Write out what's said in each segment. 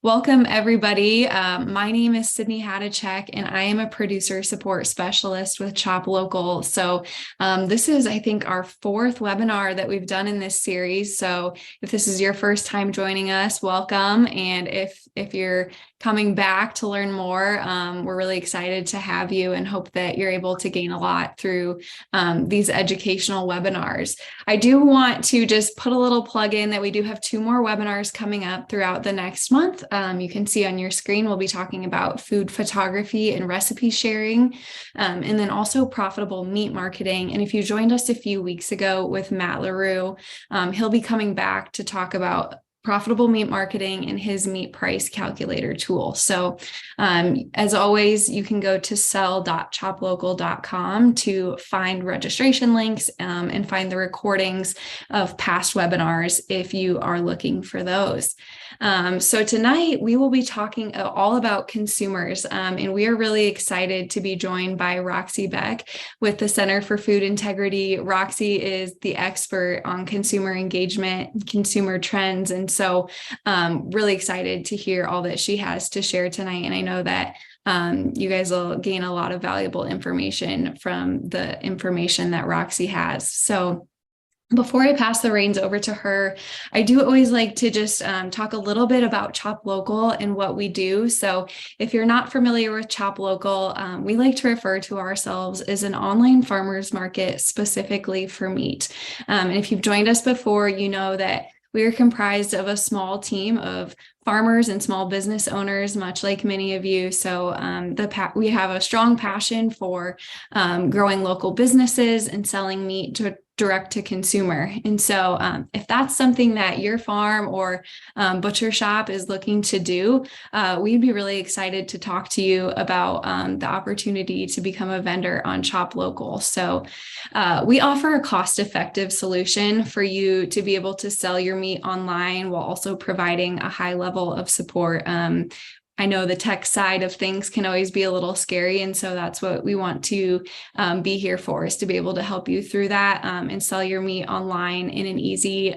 Welcome, everybody. My name is Sydney Hadachek, and I am a producer support specialist with Chop Local. This is, I think, our fourth webinar that we've done in this series. So if this is your first time joining us, welcome. And if you're coming back to learn more, we're really excited to have you and hope that you're able to gain a lot through these educational webinars. I do want to just put a little plug in that we do have two more webinars coming up throughout the next month. You can see on your screen, we'll be talking about food photography and recipe sharing, and then also profitable meat marketing. And if you joined us a few weeks ago with Matt LaRue, he'll be coming back to talk about profitable meat marketing and his meat price calculator tool. So as always, you can go to sell.choplocal.com to find registration links and find the recordings of past webinars if you are looking for those. So tonight we will be talking all about consumers, and we are really excited to be joined by Roxi Beck with the Center for Food Integrity. Roxi is the expert on consumer engagement, consumer trends, and so really excited to hear all that she has to share tonight. And I know that you guys will gain a lot of valuable information from the information that Roxi has. So before I pass the reins over to her, I do always like to just talk a little bit about Chop Local and what we do. So if you're not familiar with Chop Local, we like to refer to ourselves as an online farmers market specifically for meat. And if you've joined us before, you know that we are comprised of a small team of farmers and small business owners, much like many of you. So we have a strong passion for growing local businesses and selling meat direct to consumer. And so if that's something that your farm or butcher shop is looking to do, we'd be really excited to talk to you about the opportunity to become a vendor on Chop Local. So we offer a cost-effective solution for you to be able to sell your meat online while also providing a high level of support. I know the tech side of things can always be a little scary. And so that's what we want to be here for, is to be able to help you through that and sell your meat online in an easy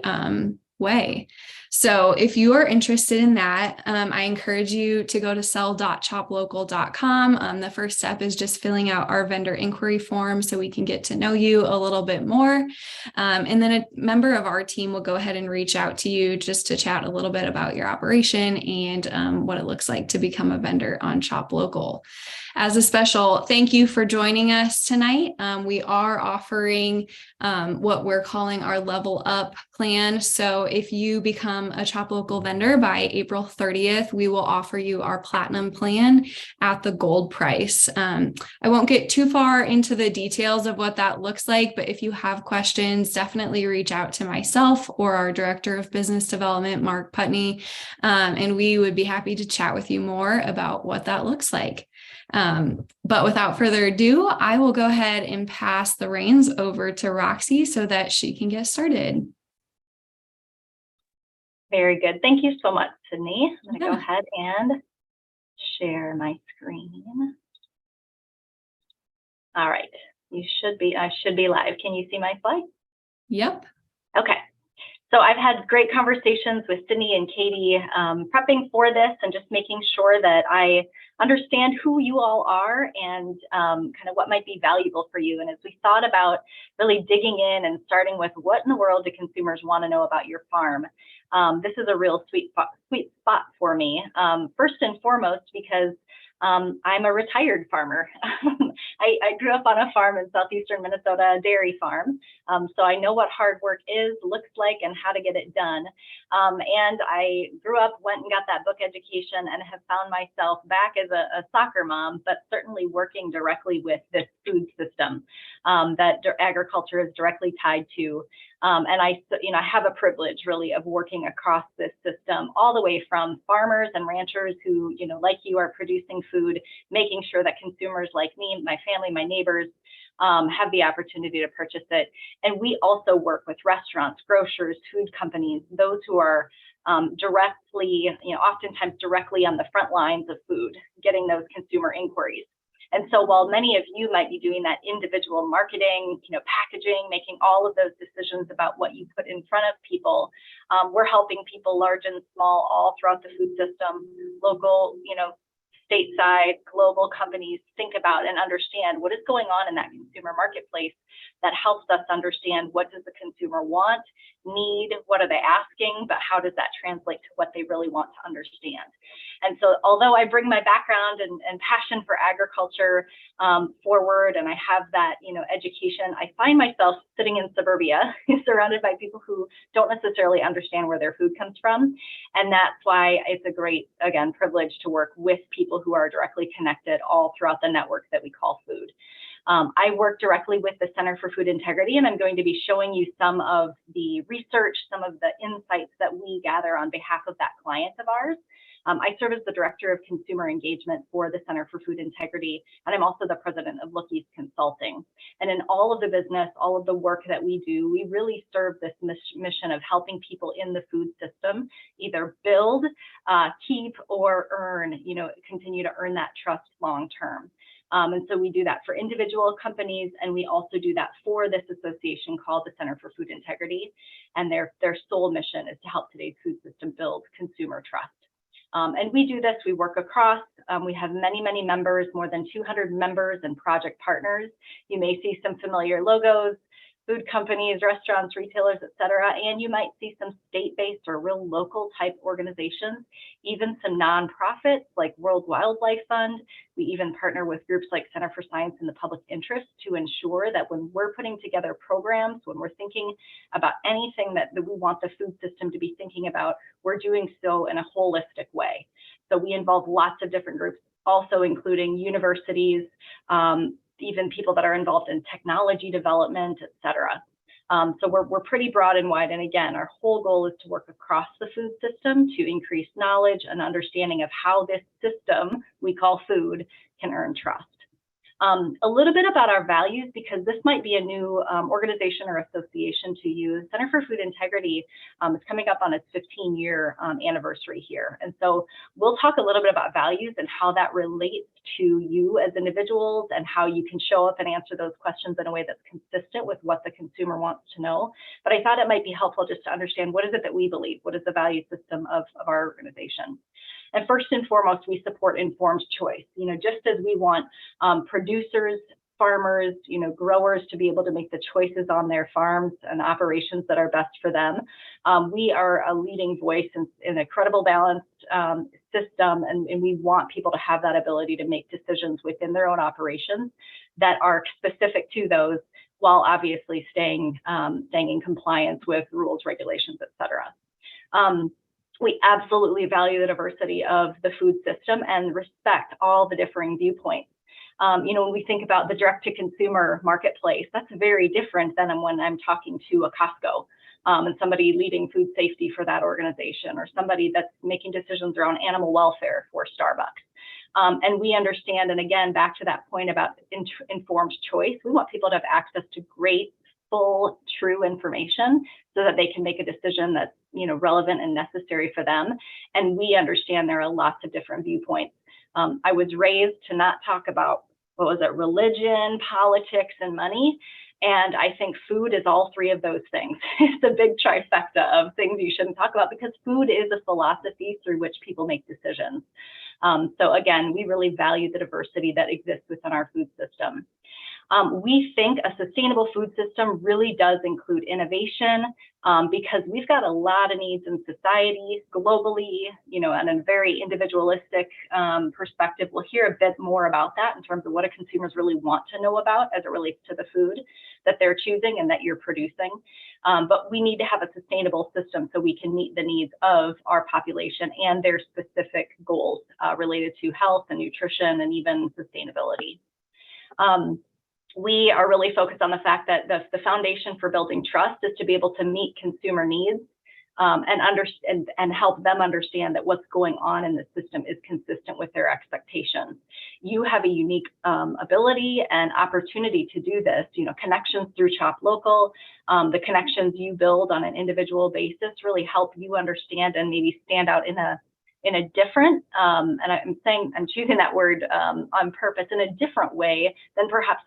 way. So if you are interested in that, I encourage you to go to sell.choplocal.com. The first step is just filling out our vendor inquiry form so we can get to know you a little bit more. And then a member of our team will go ahead and reach out to you just to chat a little bit about your operation and what it looks like to become a vendor on Chop Local. As a special thank you for joining us tonight, we are offering what we're calling our Level Up plan. So if you become a Chop Local vendor by April 30th, we will offer you our Platinum plan at the gold price. I won't get too far into the details of what that looks like, but if you have questions, definitely reach out to myself or our Director of Business Development, Mark Putney, and we would be happy to chat with you more about what that looks like. But without further ado, I will go ahead and pass the reins over to Roxi so that she can get started. Very good. Thank you so much, Sydney. I'm going to go ahead and share my screen. All right. I should be live. Can you see my slide? Yep. Okay. So I've had great conversations with Sydney and Katie prepping for this and just making sure that I understand who you all are and kind of what might be valuable for you. And as we thought about really digging in and starting with what in the world do consumers want to know about your farm, this is a real sweet spot for me. First and foremost, because I'm a retired farmer. I grew up on a farm in southeastern Minnesota, a dairy farm. So I know what hard work is, looks like, and how to get it done. And I grew up, went and got that book education, and have found myself back as a soccer mom, but certainly working directly with this food system that agriculture is directly tied to. And I have a privilege really of working across this system, all the way from farmers and ranchers who, like you, are producing food, making sure that consumers like me, my family, my neighbors, have the opportunity to purchase it. And we also work with restaurants, grocers, food companies, those who are directly, oftentimes directly on the front lines of food, getting those consumer inquiries. And so while many of you might be doing that individual marketing, packaging, making all of those decisions about what you put in front of people, we're helping people large and small all throughout the food system, local, stateside, global companies think about and understand what is going on in that consumer marketplace that helps us understand what does the consumer want, need, what are they asking, but how does that translate to what they really want to understand. And so although I bring my background and passion for agriculture forward, and I have that, education, I find myself sitting in suburbia surrounded by people who don't necessarily understand where their food comes from. And that's why it's a great, again, privilege to work with people who are directly connected all throughout the network that we call food. I work directly with the Center for Food Integrity, and I'm going to be showing you some of the research, some of the insights that we gather on behalf of that client of ours. I serve as the Director of Consumer Engagement for the Center for Food Integrity, and I'm also the President of Look East Consulting. And in all of the business, all of the work that we do, we really serve this mission of helping people in the food system either build, keep, or earn, continue to earn that trust long term. And so we do that for individual companies, and we also do that for this association called the Center for Food Integrity. And their sole mission is to help today's food system build consumer trust. And we do this, we work across, we have many, many members, more than 200 members and project partners. You may see some familiar logos, food companies, restaurants, retailers, et cetera. And you might see some state-based or real local type organizations, even some nonprofits like World Wildlife Fund. We even partner with groups like Center for Science in the Public Interest to ensure that when we're putting together programs, when we're thinking about anything that we want the food system to be thinking about, we're doing so in a holistic way. So we involve lots of different groups, also including universities, even people that are involved in technology development, et cetera. So we're pretty broad and wide. And again, our whole goal is to work across the food system to increase knowledge and understanding of how this system we call food can earn trust. A little bit about our values, because this might be a new organization or association to you. Center for Food Integrity is coming up on its 15-year anniversary here. And so we'll talk a little bit about values and how that relates to you as individuals and how you can show up and answer those questions in a way that's consistent with what the consumer wants to know. But I thought it might be helpful just to understand, what is it that we believe? What is the value system of our organization? And first and foremost, we support informed choice. Just as we want producers, farmers, growers to be able to make the choices on their farms and operations that are best for them. We are a leading voice in a credible, balanced system, and we want people to have that ability to make decisions within their own operations that are specific to those, while obviously staying in compliance with rules, regulations, et cetera. We absolutely value the diversity of the food system and respect all the differing viewpoints. When we think about the direct-to-consumer marketplace, that's very different than when I'm talking to a Costco and somebody leading food safety for that organization, or somebody that's making decisions around animal welfare for Starbucks. And we understand, and again, back to that point about informed choice, we want people to have access to great, full, true information so that they can make a decision that's relevant and necessary for them. And we understand there are lots of different viewpoints. I was raised to not talk about, religion, politics, and money. And I think food is all three of those things. It's a big trifecta of things you shouldn't talk about, because food is a philosophy through which people make decisions. So again, we really value the diversity that exists within our food system. We think a sustainable food system really does include innovation, because we've got a lot of needs in society globally, and a very individualistic perspective. We'll hear a bit more about that in terms of what do consumers really want to know about as it relates to the food that they're choosing and that you're producing. But we need to have a sustainable system so we can meet the needs of our population and their specific goals related to health and nutrition and even sustainability. We are really focused on the fact that the foundation for building trust is to be able to meet consumer needs and help them understand that what's going on in the system is consistent with their expectations. You have a unique ability and opportunity to do this. Connections through Shop Local, the connections you build on an individual basis really help you understand and maybe stand out in in a different, and I'm choosing that word on purpose, in a different way than perhaps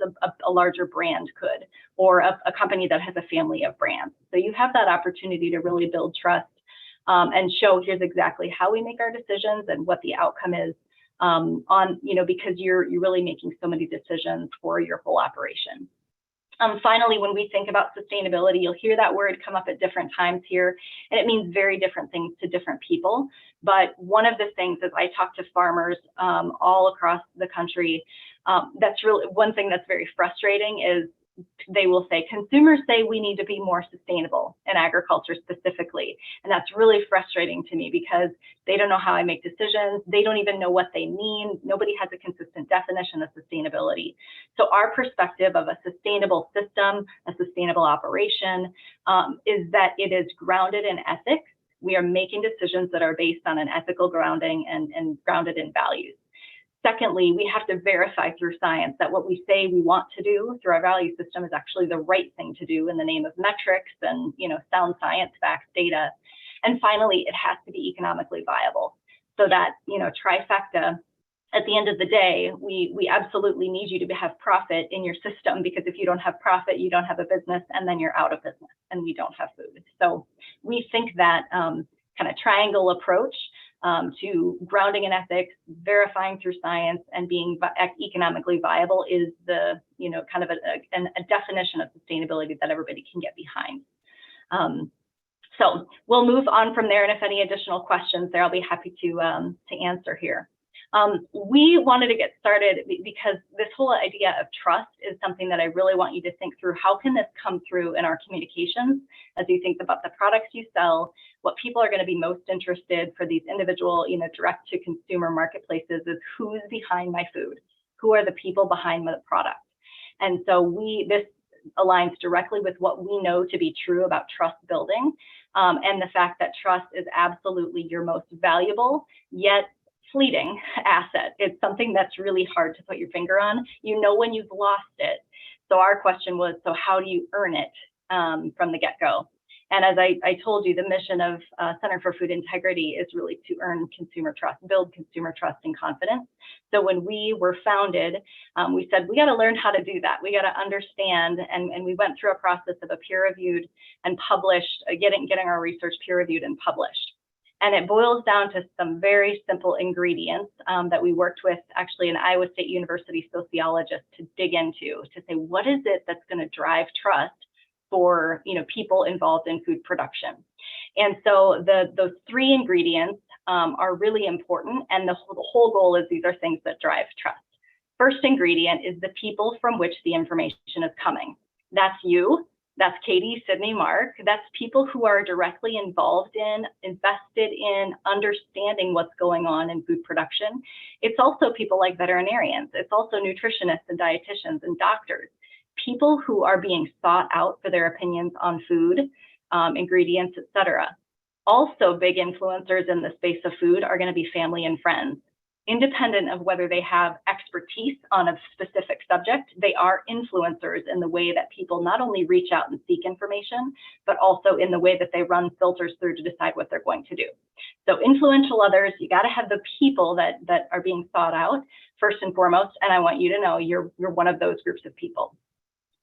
a larger brand could, or a company that has a family of brands. So you have that opportunity to really build trust and show here's exactly how we make our decisions and what the outcome is because you're really making so many decisions for your whole operation. Finally, when we think about sustainability, you'll hear that word come up at different times here, and it means very different things to different people. But one of the things, as I talk to farmers all across the country, that's really one thing that's very frustrating is they will say, consumers say we need to be more sustainable in agriculture specifically. And that's really frustrating to me because they don't know how I make decisions. They don't even know what they mean. Nobody has a consistent definition of sustainability. So our perspective of a sustainable system, a sustainable operation, is that it is grounded in ethics. We are making decisions that are based on an ethical grounding and grounded in values. Secondly, we have to verify through science that what we say we want to do through our value system is actually the right thing to do in the name of metrics and sound science, facts, data. And finally, it has to be economically viable. So that trifecta, at the end of the day, we absolutely need you to have profit in your system, because if you don't have profit, you don't have a business, and then you're out of business, and we don't have food. So we think that kind of triangle approach to grounding in ethics, verifying through science, and being economically viable is the kind of a definition of sustainability that everybody can get behind. So we'll move on from there, and if any additional questions there, I'll be happy to answer here. We wanted to get started because this whole idea of trust is something that I really want you to think through. How can this come through in our communications as you think about the products you sell? What people are going to be most interested for these individual, direct to consumer marketplaces is who's behind my food, who are the people behind the product. And so this aligns directly with what we know to be true about trust building, and the fact that trust is absolutely your most valuable yet fleeting asset. It's something that's really hard to put your finger on. When you've lost it. So our question was, so how do you earn it from the get-go? And as I told you, the mission of Center for Food Integrity is really to earn consumer trust, build consumer trust and confidence. So when we were founded, we said, we got to learn how to do that. We got to understand, and we went through a process of a peer-reviewed and published, getting our research peer-reviewed and published. And it boils down to some very simple ingredients that we worked with actually an Iowa State University sociologist to dig into, to say, what is it that's going to drive trust for people involved in food production? And so those three ingredients are really important. And the whole goal is these are things that drive trust. First ingredient is the people from which the information is coming. That's you. That's Katie, Sydney, Mark. That's people who are directly involved in, invested in understanding what's going on in food production. It's also people like veterinarians. It's also nutritionists and dietitians and doctors, people who are being sought out for their opinions on food, ingredients, etc. Also, big influencers in the space of food are going to be family and friends. Independent of whether they have expertise on a specific subject, they are influencers in the way that people not only reach out and seek information, but also in the way that they run filters through to decide what they're going to do. So influential others, you got to have the people that are being sought out first and foremost, and I want you to know you're one of those groups of people.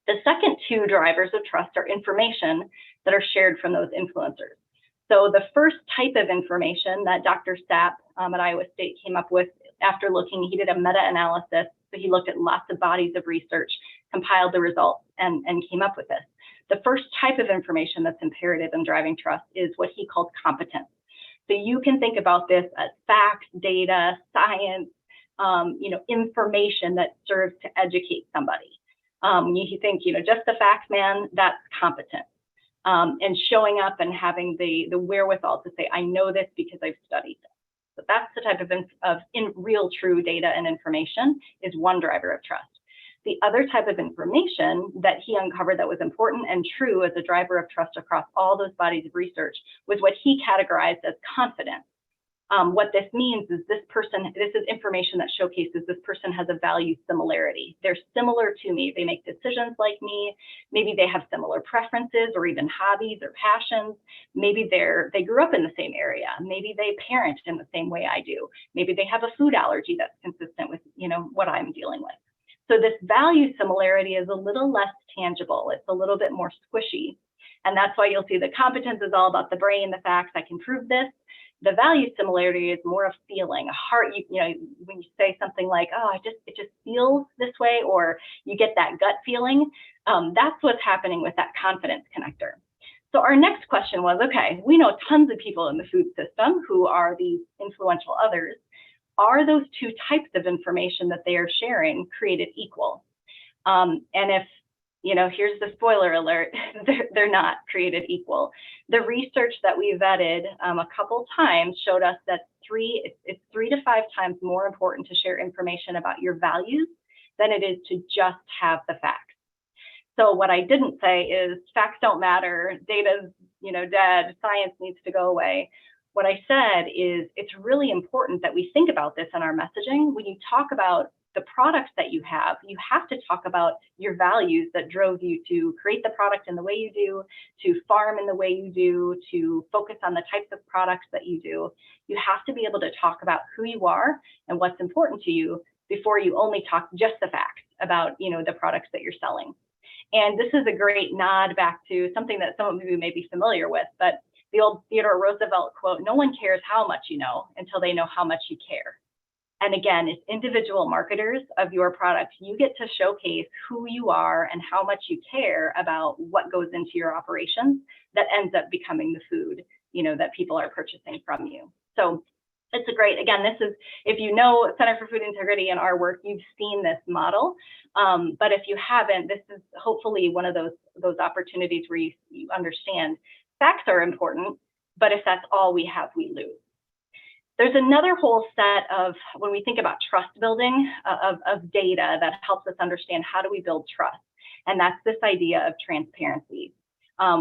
The second two drivers of trust are information that are shared from those influencers. So the first type of information that Dr. Sapp at Iowa State came up with after he did a meta-analysis. So he looked at lots of bodies of research, compiled the results, and came up with this. The first type of information that's imperative in driving trust is what he called competence. So you can think about this as facts, data, science, information that serves to educate somebody. You think, just the facts, man, that's competent. And showing up and having the wherewithal to say, I know this because I've studied this. So that's the type of real true data and information is one driver of trust. The other type of information that he uncovered that was important and true as a driver of trust across all those bodies of research was what he categorized as confidence. What this means is this is information that showcases this person has a value similarity. They're similar to me. They make decisions like me. Maybe they have similar preferences or even hobbies or passions. Maybe they grew up in the same area. Maybe they parent in the same way I do. Maybe they have a food allergy that's consistent with, what I'm dealing with. So this value similarity is a little less tangible. It's a little bit more squishy. And that's why you'll see the competence is all about the brain, the facts, I can prove this. The value similarity is more of feeling, a heart. When you say something like, "Oh, it just feels this way," or you get that gut feeling. That's what's happening with that confidence connector. So our next question was, okay, we know tons of people in the food system who are these influential others. Are those two types of information that they are sharing created equal? And if here's the spoiler alert, they're not created equal. The research that we vetted a couple times showed us that it's 3 to 5 times more important to share information about your values than it is to just have the facts. So what I didn't say is facts don't matter, data's dead, science needs to go away. What I said is it's really important that we think about this in our messaging. When you talk about the products that you have to talk about your values that drove you to create the product in the way you do, to farm in the way you do, to focus on the types of products that you do. You have to be able to talk about who you are and what's important to you before you only talk just the facts about the products that you're selling. And this is a great nod back to something that some of you may be familiar with, but the old Theodore Roosevelt quote, "No one cares how much you know until they know how much you care." And again, as individual marketers of your product, you get to showcase who you are and how much you care about what goes into your operations that ends up becoming the food, that people are purchasing from you. So it's again, this is, if you know Center for Food Integrity and our work, you've seen this model. But if you haven't, this is hopefully one of those opportunities where you understand facts are important, but if that's all we have, we lose. There's another whole set of, when we think about trust building, of data that helps us understand how do we build trust. And that's this idea of transparency.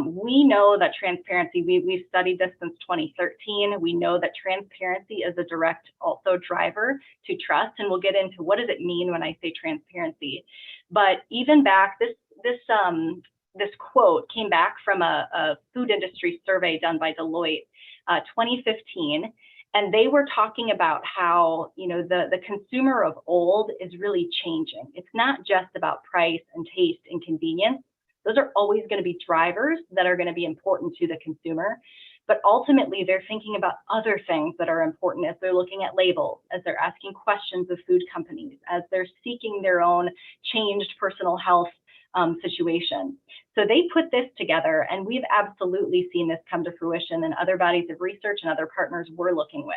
We know that transparency, we've studied this since 2013. We know that transparency is a direct also driver to trust. And we'll get into what does it mean when I say transparency. But even back, this quote came back from a food industry survey done by Deloitte, 2015. And they were talking about how, the consumer of old is really changing. It's not just about price and taste and convenience. Those are always going to be drivers that are going to be important to the consumer. But ultimately, they're thinking about other things that are important as they're looking at labels, as they're asking questions of food companies, as they're seeking their own changed personal health situation. So they put this together, and we've absolutely seen this come to fruition in other bodies of research and other partners we're looking with.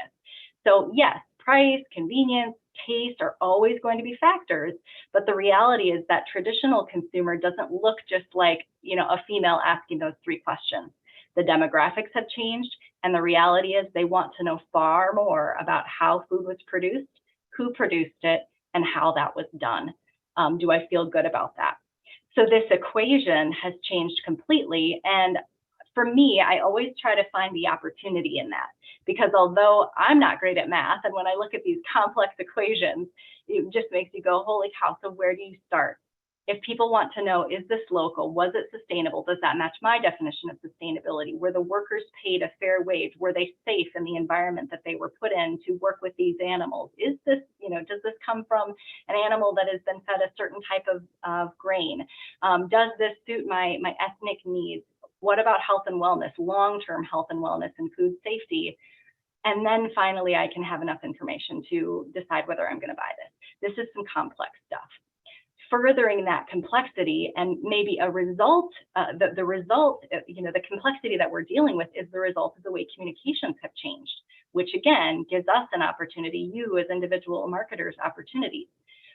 So yes, price, convenience, taste are always going to be factors, but the reality is that traditional consumer doesn't look just like, a female asking those 3 questions. The demographics have changed, and the reality is they want to know far more about how food was produced, who produced it, and how that was done. Do I feel good about that? So this equation has changed completely. And for me, I always try to find the opportunity in that, because although I'm not great at math, and when I look at these complex equations, it just makes you go, holy cow, so where do you start? If people want to know, is this local? Was it sustainable? Does that match my definition of sustainability? Were the workers paid a fair wage? Were they safe in the environment that they were put in to work with these animals? Is this, does this come from an animal that has been fed a certain type of grain? Does this suit my ethnic needs? What about health and wellness, long-term health and wellness and food safety? And then finally, I can have enough information to decide whether I'm going to buy this. This is some complex stuff. Furthering that complexity, and maybe a result, the result, the complexity that we're dealing with is the result of the way communications have changed, which again gives us an opportunity, you as individual marketers, opportunities.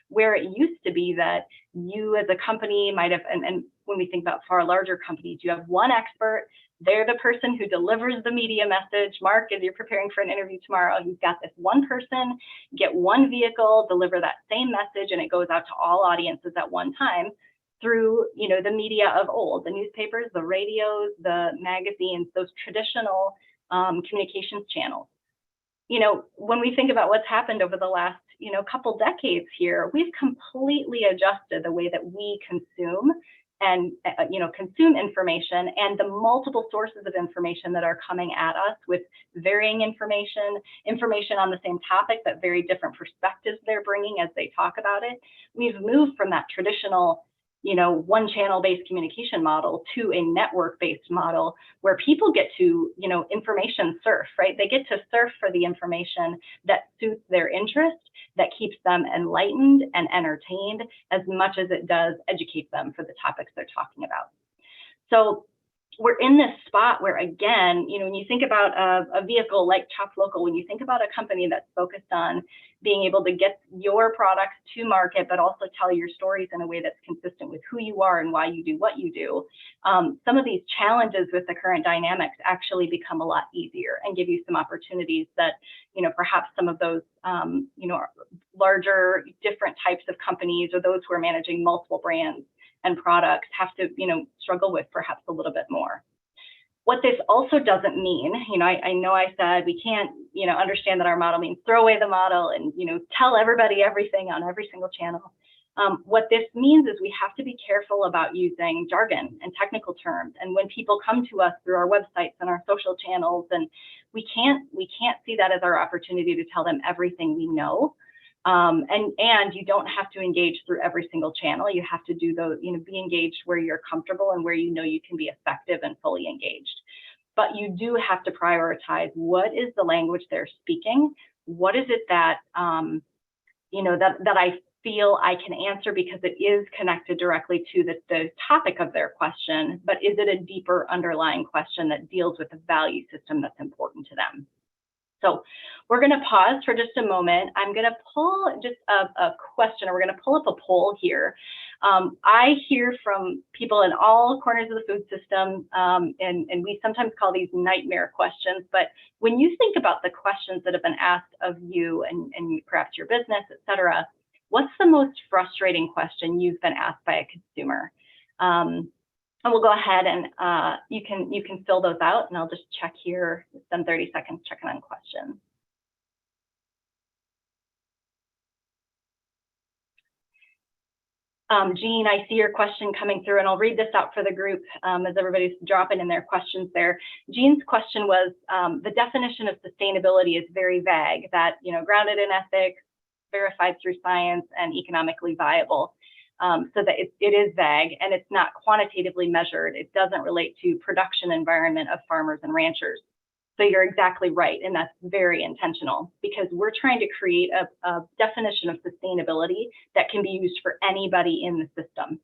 Where it used to be that you as a company might have, and when we think about far larger companies, you have one expert, they're the person who delivers the media message. Mark, as you're preparing for an interview tomorrow, you've got this one person, get one vehicle, deliver that same message, and it goes out to all audiences at one time through, the media of old, the newspapers, the radios, the magazines, those traditional communications channels. when we think about what's happened over the last, couple decades here, we've completely adjusted the way that we consume and, consume information, and the multiple sources of information that are coming at us with varying information on the same topic, but very different perspectives they're bringing as they talk about it. We've moved from that traditional, one channel based communication model to a network based model where people get to, information surf, right? They get to surf for the information that suits their interest, that keeps them enlightened and entertained as much as it does educate them for the topics they're talking about. So we're in this spot where, again, when you think about a vehicle like Chop Local, when you think about a company that's focused on being able to get your products to market, but also tell your stories in a way that's consistent with who you are and why you do what you do, some of these challenges with the current dynamics actually become a lot easier and give you some opportunities that, perhaps some of those, larger, different types of companies or those who are managing multiple brands and products have to, struggle with perhaps a little bit more. What this also doesn't mean, I know I said we can't, understand that our model means throw away the model and, tell everybody everything on every single channel. What this means is we have to be careful about using jargon and technical terms. And when people come to us through our websites and our social channels, and we can't see that as our opportunity to tell them everything we know. And you don't have to engage through every single channel. You have to do those, be engaged where you're comfortable and where you can be effective and fully engaged. But you do have to prioritize what is the language they're speaking. What is it that, that I feel I can answer because it is connected directly to the topic of their question, but is it a deeper underlying question that deals with the value system that's important to them? So we're going to pause for just a moment. I'm going to pull just a question, or we're going to pull up a poll here. I hear from people in all corners of the food system, and we sometimes call these nightmare questions. But when you think about the questions that have been asked of you and perhaps your business, et cetera, what's the most frustrating question you've been asked by a consumer? And we'll go ahead and you can fill those out, and I'll just check here, spend 30 seconds checking on questions. Jean, I see your question coming through, and I'll read this out for the group as everybody's dropping in their questions there. Jean's question was, the definition of sustainability is very vague, that, grounded in ethics, verified through science, and economically viable. So that it is vague and it's not quantitatively measured. It doesn't relate to production environment of farmers and ranchers. So you're exactly right, and that's very intentional because we're trying to create a definition of sustainability that can be used for anybody in the system,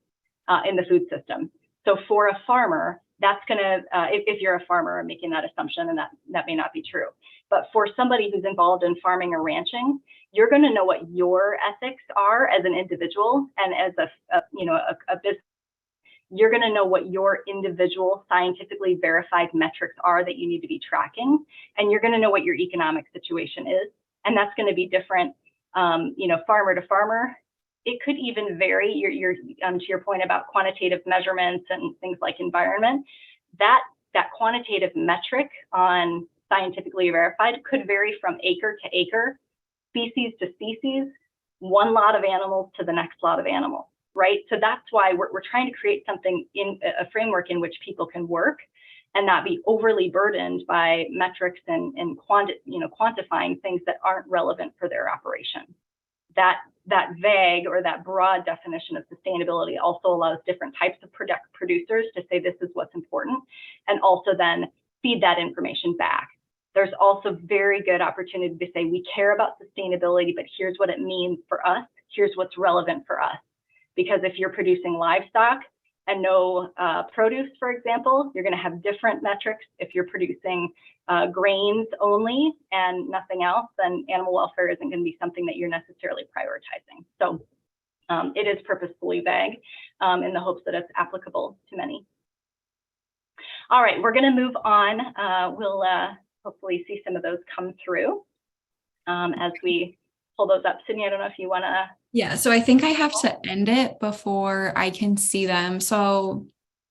in the food system. So for a farmer, that's gonna, if you're a farmer, I'm making that assumption, and that may not be true. But for somebody who's involved in farming or ranching, you're going to know what your ethics are as an individual, and as a business, you're going to know what your individual scientifically verified metrics are that you need to be tracking, and you're going to know what your economic situation is, and that's going to be different, farmer to farmer. It could even vary. To your point about quantitative measurements and things like environment, that quantitative metric on scientifically verified could vary from acre to acre, species to species, one lot of animals to the next lot of animals, right? So that's why we're trying to create something in a framework in which people can work and not be overly burdened by metrics and quantifying things that aren't relevant for their operation. That vague or that broad definition of sustainability also allows different types of producers to say this is what's important, and also then feed that information back. There's also very good opportunity to say we care about sustainability, but here's what it means for us. Here's what's relevant for us. Because if you're producing livestock and no produce, for example, you're going to have different metrics. If you're producing grains only and nothing else, then animal welfare isn't going to be something that you're necessarily prioritizing. So it is purposefully vague in the hopes that it's applicable to many. All right, we're going to move on. We'll hopefully see some of those come through as we pull those up. Sydney, I don't know if you want to. Yeah, so I think I have to end it before I can see them. So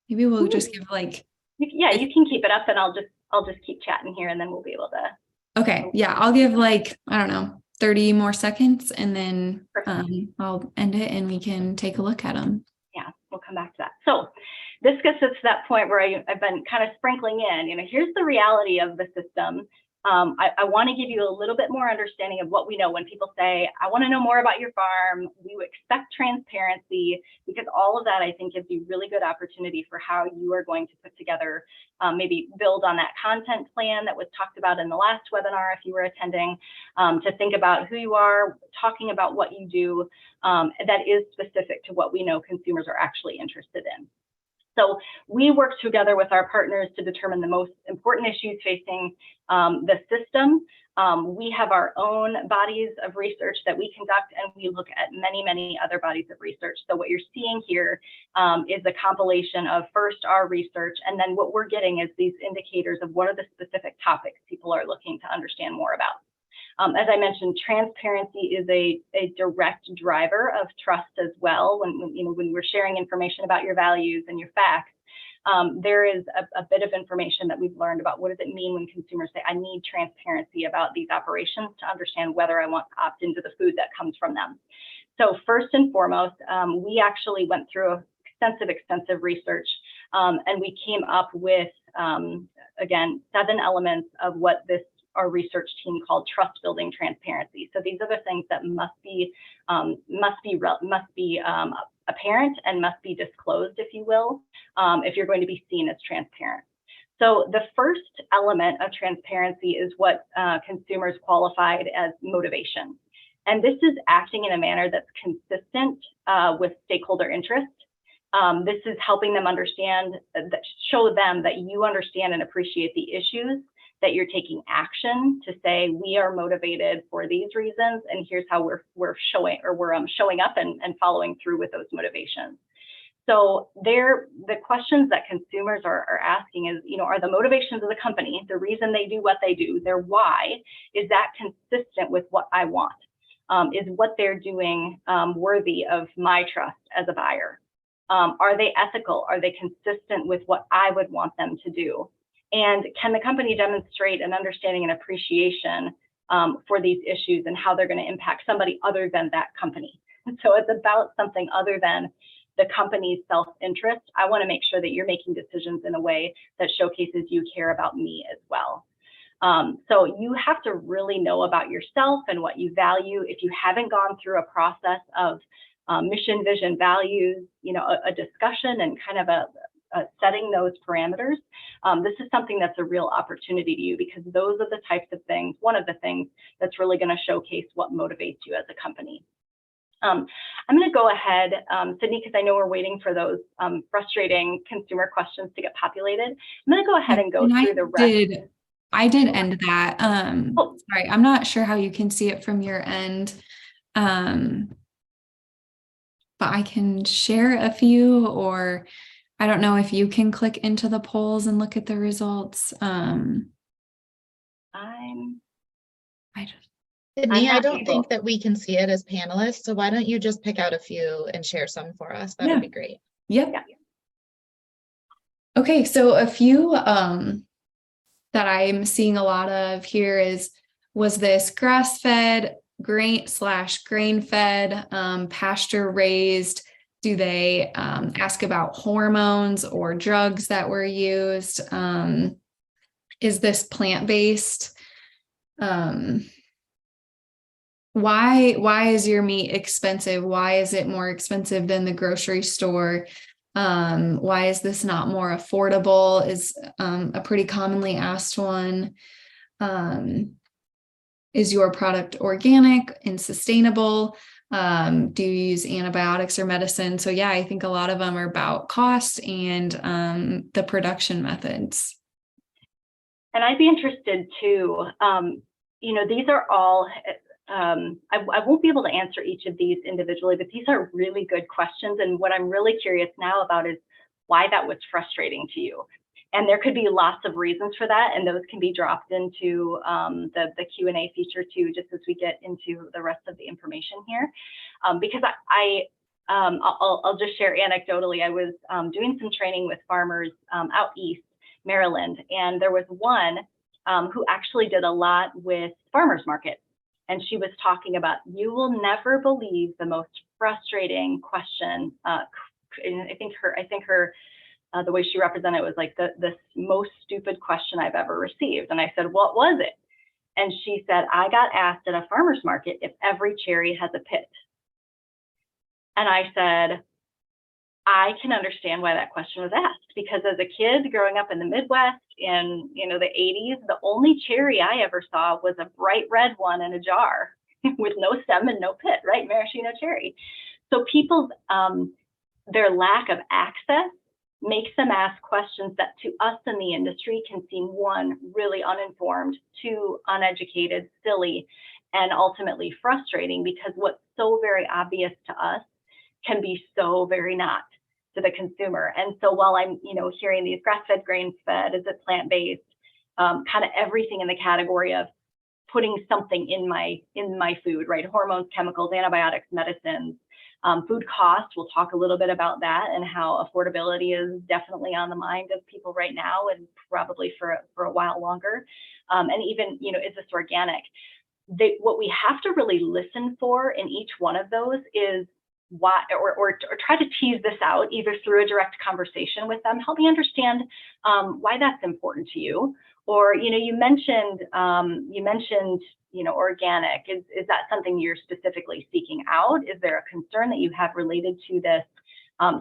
maybe we'll just give Yeah, you can keep it up, and I'll just keep chatting here, and then we'll be able to Okay. Yeah. I'll give like, I don't know, 30 more seconds and then I'll end it and we can take a look at them. Yeah, we'll come back to that. So this gets us to that point where I've been kind of sprinkling in, here's the reality of the system. I want to give you a little bit more understanding of what we know when people say, I want to know more about your farm. We expect transparency, because all of that, I think, gives you really good opportunity for how you are going to put together, maybe build on that content plan that was talked about in the last webinar, if you were attending, to think about who you are, talking about what you do, that is specific to what we know consumers are actually interested in. So we work together with our partners to determine the most important issues facing the system. We have our own bodies of research that we conduct, and we look at many, many other bodies of research. So what you're seeing here is a compilation of first our research, and then what we're getting is these indicators of what are the specific topics people are looking to understand more about. As I mentioned, transparency is a direct driver of trust as well. When we're sharing information about your values and your facts, there is a bit of information that we've learned about what does it mean when consumers say, I need transparency about these operations to understand whether I want to opt into the food that comes from them. So first and foremost, we actually went through extensive research, and we came up with, again, 7 elements of what our research team called trust building transparency. So these are the things that must be apparent and must be disclosed, if you will, if you're going to be seen as transparent. So the first element of transparency is what consumers qualified as motivation. And this is acting in a manner that's consistent with stakeholder interest. This is helping them understand, show them that you understand and appreciate the issues, that you're taking action to say, we are motivated for these reasons, and here's how we're showing up and following through with those motivations. So the questions that consumers are asking is, are the motivations of the company, the reason they do what they do, their why, is that consistent with what I want? Is what they're doing worthy of my trust as a buyer? Are they ethical? Are they consistent with what I would want them to do? And can the company demonstrate an understanding and appreciation for these issues and how they're going to impact somebody other than that company? And so it's about something other than the company's self-interest. I want to make sure that you're making decisions in a way that showcases you care about me as well. So you have to really know about yourself and what you value. If you haven't gone through a process of mission, vision, values, a discussion and kind of setting those parameters, this is something that's a real opportunity to you, because those are the types of things, one of the things that's really going to showcase what motivates you as a company. I'm going to go ahead, Sydney, because I know we're waiting for those frustrating consumer questions to get populated. I'm going to go ahead and go through the rest. I did end that. Sorry, I'm not sure how you can see it from your end. But I can share a few, or I don't know if you can click into the polls and look at the results. Sydney, I don't think that we can see it as panelists, so why don't you just pick out a few and share some for us? That would be great. Yep. Yeah. Okay, so a few that I'm seeing a lot of here was this grass-fed, grain/grain-fed, pasture-raised? Do they ask about hormones or drugs that were used? Is this plant-based? Why is your meat expensive? Why is it more expensive than the grocery store? Why is this not more affordable? Is a pretty commonly asked one. Is your product organic and sustainable? Do you use antibiotics or medicine? So yeah, I think a lot of them are about cost and the production methods. And I'd be interested too, these are all, I won't be able to answer each of these individually, but these are really good questions. And what I'm really curious now about is why that was frustrating to you. And there could be lots of reasons for that, and those can be dropped into the Q&A feature too, just as we get into the rest of the information here. Because I'll just share anecdotally, I was doing some training with farmers out east, Maryland, and there was one who actually did a lot with farmers market. And she was talking about, you will never believe the most frustrating question. And I think her the way she represented it was like the most stupid question I've ever received. And I said, what was it? And she said, I got asked at a farmer's market if every cherry has a pit. And I said, I can understand why that question was asked, because as a kid growing up in the Midwest in the 80s, the only cherry I ever saw was a bright red one in a jar with no stem and no pit, right? Maraschino cherry. So people's their lack of access makes them ask questions that to us in the industry can seem, one, really uninformed, two, uneducated, silly, and ultimately frustrating, because what's so very obvious to us can be so very not to the consumer. And so while I'm, hearing these grass-fed, grain-fed, is it plant-based, kind of everything in the category of putting something in my food, right? Hormones, chemicals, antibiotics, medicines, food cost. We'll talk a little bit about that and how affordability is definitely on the mind of people right now and probably for a while longer. And even, is this organic? What we have to really listen for in each one of those is why, or try to tease this out either through a direct conversation with them. Help me understand why that's important to you. Or, you mentioned, organic. Is that something you're specifically seeking out? Is there a concern that you have related to this?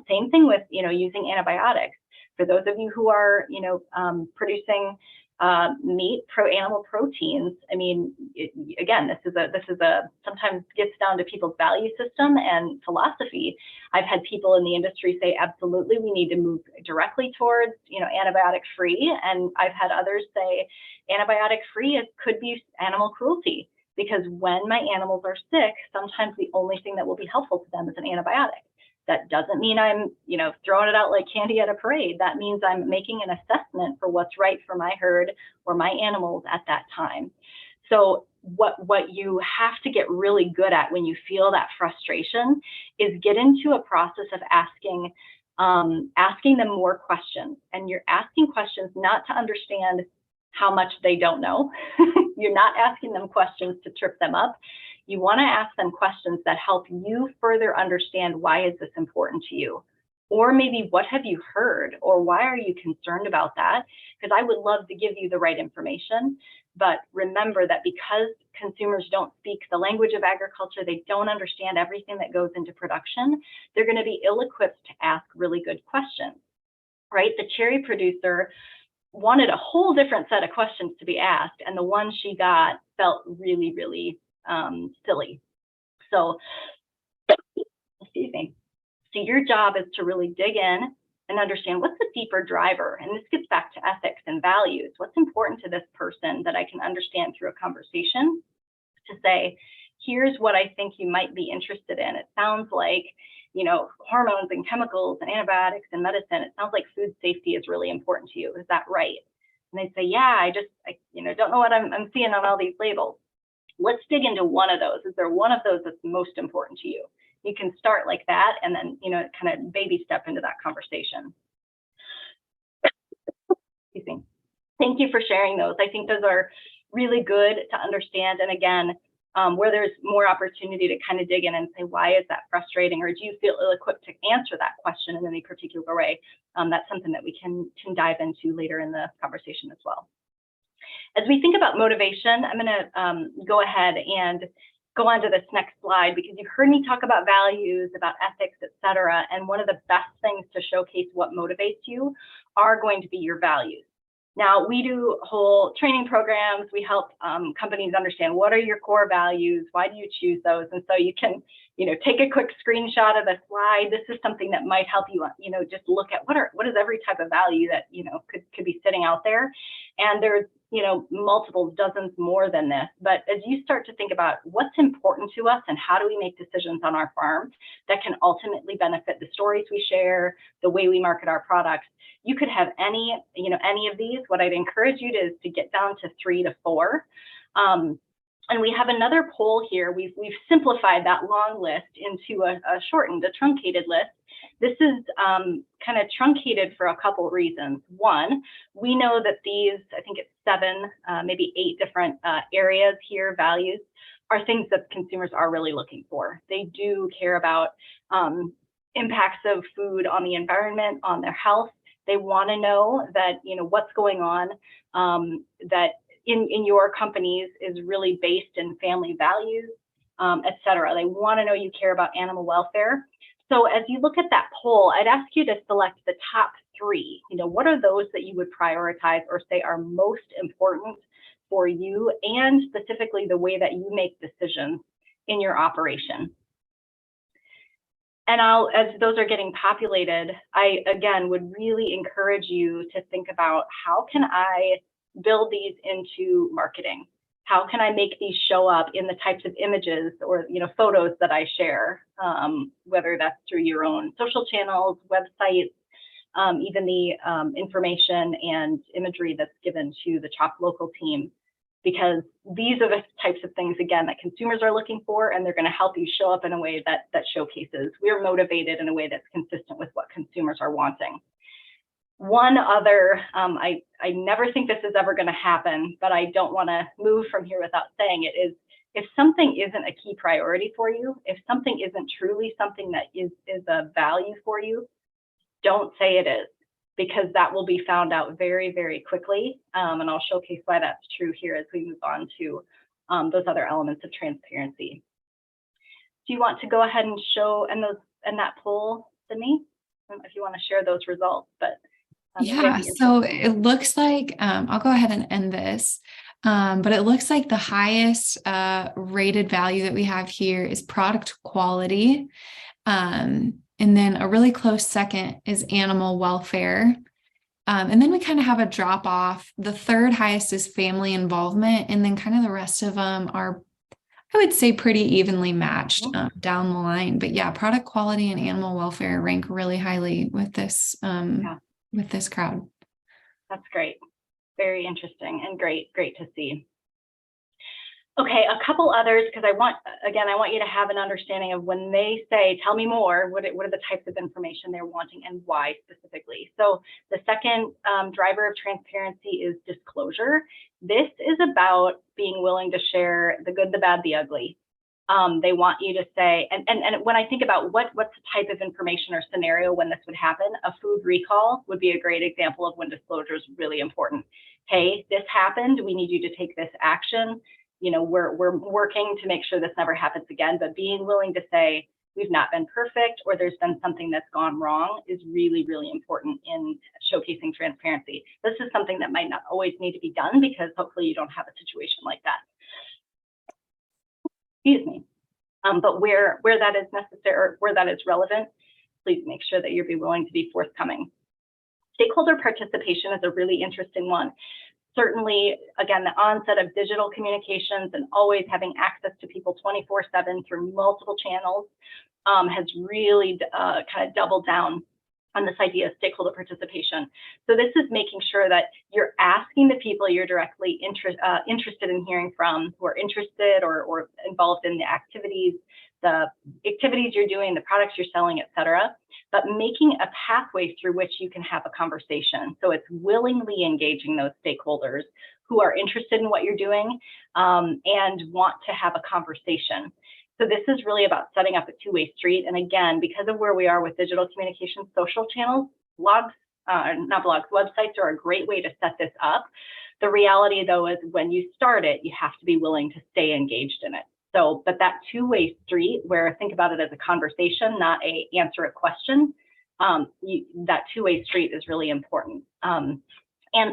Same thing with, using antibiotics. For those of you who are, producing meat, animal proteins. I mean, again, this is a sometimes gets down to people's value system and philosophy. I've had people in the industry say, absolutely, we need to move directly towards, antibiotic free. And I've had others say antibiotic free, it could be animal cruelty, because when my animals are sick, sometimes the only thing that will be helpful to them is an antibiotic. That doesn't mean I'm, throwing it out like candy at a parade. That means I'm making an assessment for what's right for my herd or my animals at that time. So what you have to get really good at when you feel that frustration is get into a process of asking them more questions. And you're asking questions not to understand how much they don't know. You're not asking them questions to trip them up. You want to ask them questions that help you further understand, why is this important to you? Or maybe, what have you heard? Or why are you concerned about that? Because I would love to give you the right information. But remember that because consumers don't speak the language of agriculture, they don't understand everything that goes into production, they're going to be ill-equipped to ask really good questions, right? The cherry producer wanted a whole different set of questions to be asked, and the one she got felt really, really silly. So, excuse me. So your job is to really dig in and understand what's the deeper driver. And this gets back to ethics and values. What's important to this person that I can understand through a conversation to say, here's what I think you might be interested in. It sounds like, hormones and chemicals and antibiotics and medicine. It sounds like food safety is really important to you. Is that right? And they say, yeah, I don't know what I'm seeing on all these labels. Let's dig into one of those. Is there one of those that's most important to you? You can start like that and then, kind of baby step into that conversation. Excuse me. Thank you for sharing those. I think those are really good to understand. And again, where there's more opportunity to kind of dig in and say, why is that frustrating? Or do you feel ill-equipped to answer that question in any particular way? That's something that we can dive into later in the conversation as well. As we think about motivation, I'm going to go ahead and go on to this next slide, because you've heard me talk about values, about ethics, et cetera. And one of the best things to showcase what motivates you are going to be your values. Now, we do whole training programs. We help companies understand, what are your core values? Why do you choose those? And so you can, take a quick screenshot of the slide. This is something that might help you, just look at what is every type of value that, could be sitting out there. And there's, multiple dozens more than this. But as you start to think about what's important to us and how do we make decisions on our farm that can ultimately benefit the stories we share, the way we market our products, you could have any of these. What I'd encourage you to is to get down to 3 to 4. And we have another poll here. We've simplified that long list into a shortened, a truncated list. This is kind of truncated for a couple reasons. One, we know that these, I think it's 7, maybe 8 different areas here, values, are things that consumers are really looking for. They do care about impacts of food on the environment, on their health. They want to know that, what's going on, that in your companies is really based in family values, et cetera. They want to know you care about animal welfare. So as you look at that poll, I'd ask you to select the top 3. What are those that you would prioritize or say are most important for you, and specifically the way that you make decisions in your operation? And as those are getting populated, I, again, would really encourage you to think about, how can I build these into marketing? How can I make these show up in the types of images or photos that I share, whether that's through your own social channels, websites, even the information and imagery that's given to the CHOP local team, because these are the types of things, again, that consumers are looking for, and they're going to help you show up in a way that showcases we're motivated in a way that's consistent with what consumers are wanting. One other, I never think this is ever going to happen, but I don't want to move from here without saying it, is if something isn't a key priority for you, if something isn't truly something that is a value for you, don't say it is, because that will be found out very, very quickly. And I'll showcase why that's true here as we move on to those other elements of transparency. Do you want to go ahead and show in that poll, Sydney, if you want to share those results? But yeah, so it looks like I'll go ahead and end this. But it looks like the highest rated value that we have here is product quality. And then a really close second is animal welfare. And then we kind of have a drop off. The third highest is family involvement. And then kind of the rest of them are, I would say, pretty evenly matched down the line. But yeah, product quality and animal welfare rank really highly with this with this crowd. That's great. Very interesting and great to see. Okay, a couple others, because I want you to have an understanding of when they say, tell me more, what are the types of information they're wanting and why specifically. So the second driver of transparency is disclosure. This is about being willing to share the good, the bad, the ugly. They want you to say, and when I think about what's the type of information or scenario when this would happen, a food recall would be a great example of when disclosure is really important. Hey, this happened. We need you to take this action. We're working to make sure this never happens again, but being willing to say we've not been perfect or there's been something that's gone wrong is really, really important in showcasing transparency. This is something that might not always need to be done, because hopefully you don't have a situation like that. Excuse me. But where that is necessary, or where that is relevant, please make sure that you'll be willing to be forthcoming. Stakeholder participation is a really interesting one. Certainly, again, the onset of digital communications and always having access to people 24/7 through multiple channels has really kind of doubled down on this idea of stakeholder participation. So this is making sure that you're asking the people you're directly interested in hearing from, who are interested or involved in the activities you're doing, the products you're selling, et cetera, but making a pathway through which you can have a conversation. So it's willingly engaging those stakeholders who are interested in what you're doing and want to have a conversation. So this is really about setting up a two-way street. And again, because of where we are with digital communication, social channels, blogs, not blogs, websites are a great way to set this up. The reality, though, is when you start it, you have to be willing to stay engaged in it. So, but that two-way street, where think about it as a conversation, not a answer a question, that two-way street is really important, and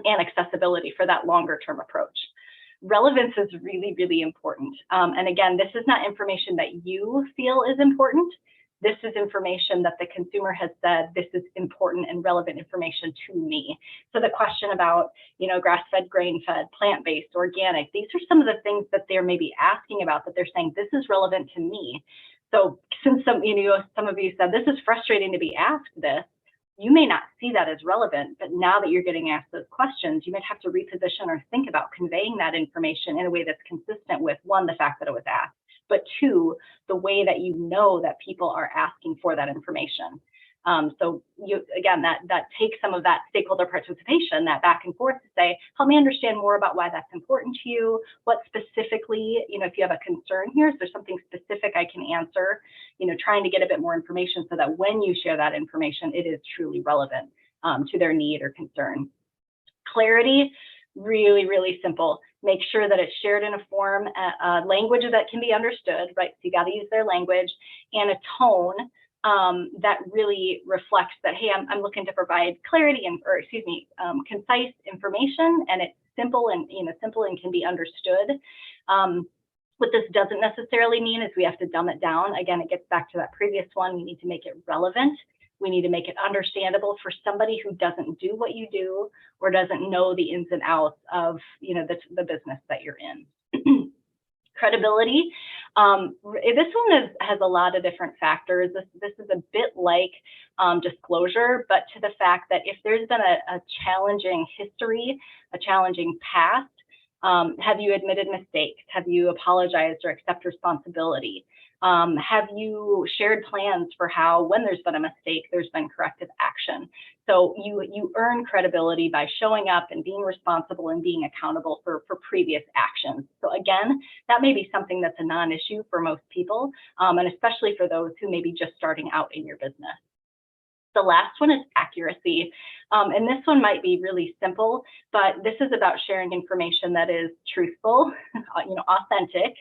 accessibility for that longer-term approach. Relevance is really, really important. And again, this is not information that you feel is important. This is information that the consumer has said, this is important and relevant information to me. So the question about, grass-fed, grain-fed, plant-based, organic, these are some of the things that they're maybe asking about, that they're saying, this is relevant to me. So since some of you said, this is frustrating to be asked this, you may not see that as relevant, but now that you're getting asked those questions, you might have to reposition or think about conveying that information in a way that's consistent with, one, the fact that it was asked, but two, the way that you know that people are asking for that information. So again, that takes some of that stakeholder participation, that back and forth to say, help me understand more about why that's important to you. What specifically, if you have a concern here, is there something specific I can answer? Trying to get a bit more information so that when you share that information, it is truly relevant to their need or concern. Clarity, really, really simple. Make sure that it's shared in a form, language that can be understood, right? So you got to use their language, and a tone that really reflects that, hey, I'm looking to provide clarity concise information, and it's simple and can be understood. What this doesn't necessarily mean is we have to dumb it down. Again, it gets back to that previous one. We need to make it relevant. We need to make it understandable for somebody who doesn't do what you do or doesn't know the ins and outs of the business that you're in. Credibility. This one has a lot of different factors. This is a bit like disclosure, but to the fact that if there's been a challenging history, a challenging past, have you admitted mistakes? Have you apologized or accept responsibility? Have you shared plans for how, when there's been a mistake, there's been corrective action? So you earn credibility by showing up and being responsible and being accountable for previous actions. So again, that may be something that's a non-issue for most people, and especially for those who may be just starting out in your business. The last one is accuracy. And this one might be really simple, but this is about sharing information that is truthful, authentic.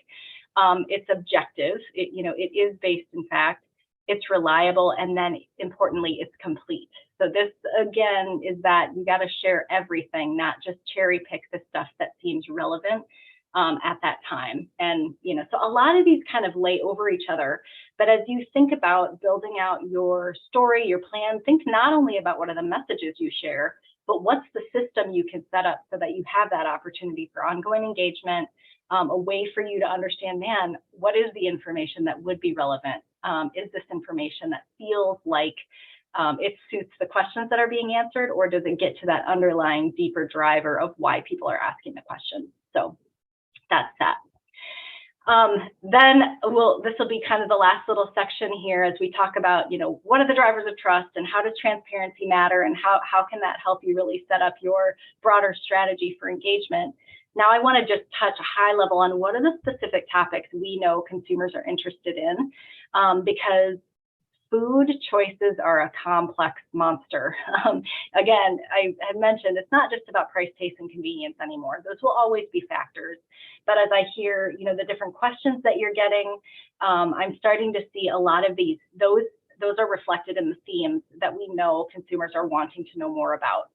It's objective. It is based in fact. It's reliable, and then importantly, it's complete. So this again is that you got to share everything, not just cherry pick the stuff that seems relevant at that time. And so a lot of these kind of lay over each other. But as you think about building out your story, your plan, think not only about what are the messages you share, but what's the system you can set up so that you have that opportunity for ongoing engagement, a way for you to understand, man, what is the information that would be relevant? Is this information that feels like it suits the questions that are being answered, or does it get to that underlying deeper driver of why people are asking the question? So that's that. Then this will be kind of the last little section here as we talk about, what are the drivers of trust and how does transparency matter, and how can that help you really set up your broader strategy for engagement. Now, I want to just touch a high level on what are the specific topics we know consumers are interested in, because food choices are a complex monster. Again, I had mentioned it's not just about price, taste, and convenience anymore. Those will always be factors. But as I hear, the different questions that you're getting, I'm starting to see a lot of those are reflected in the themes that we know consumers are wanting to know more about.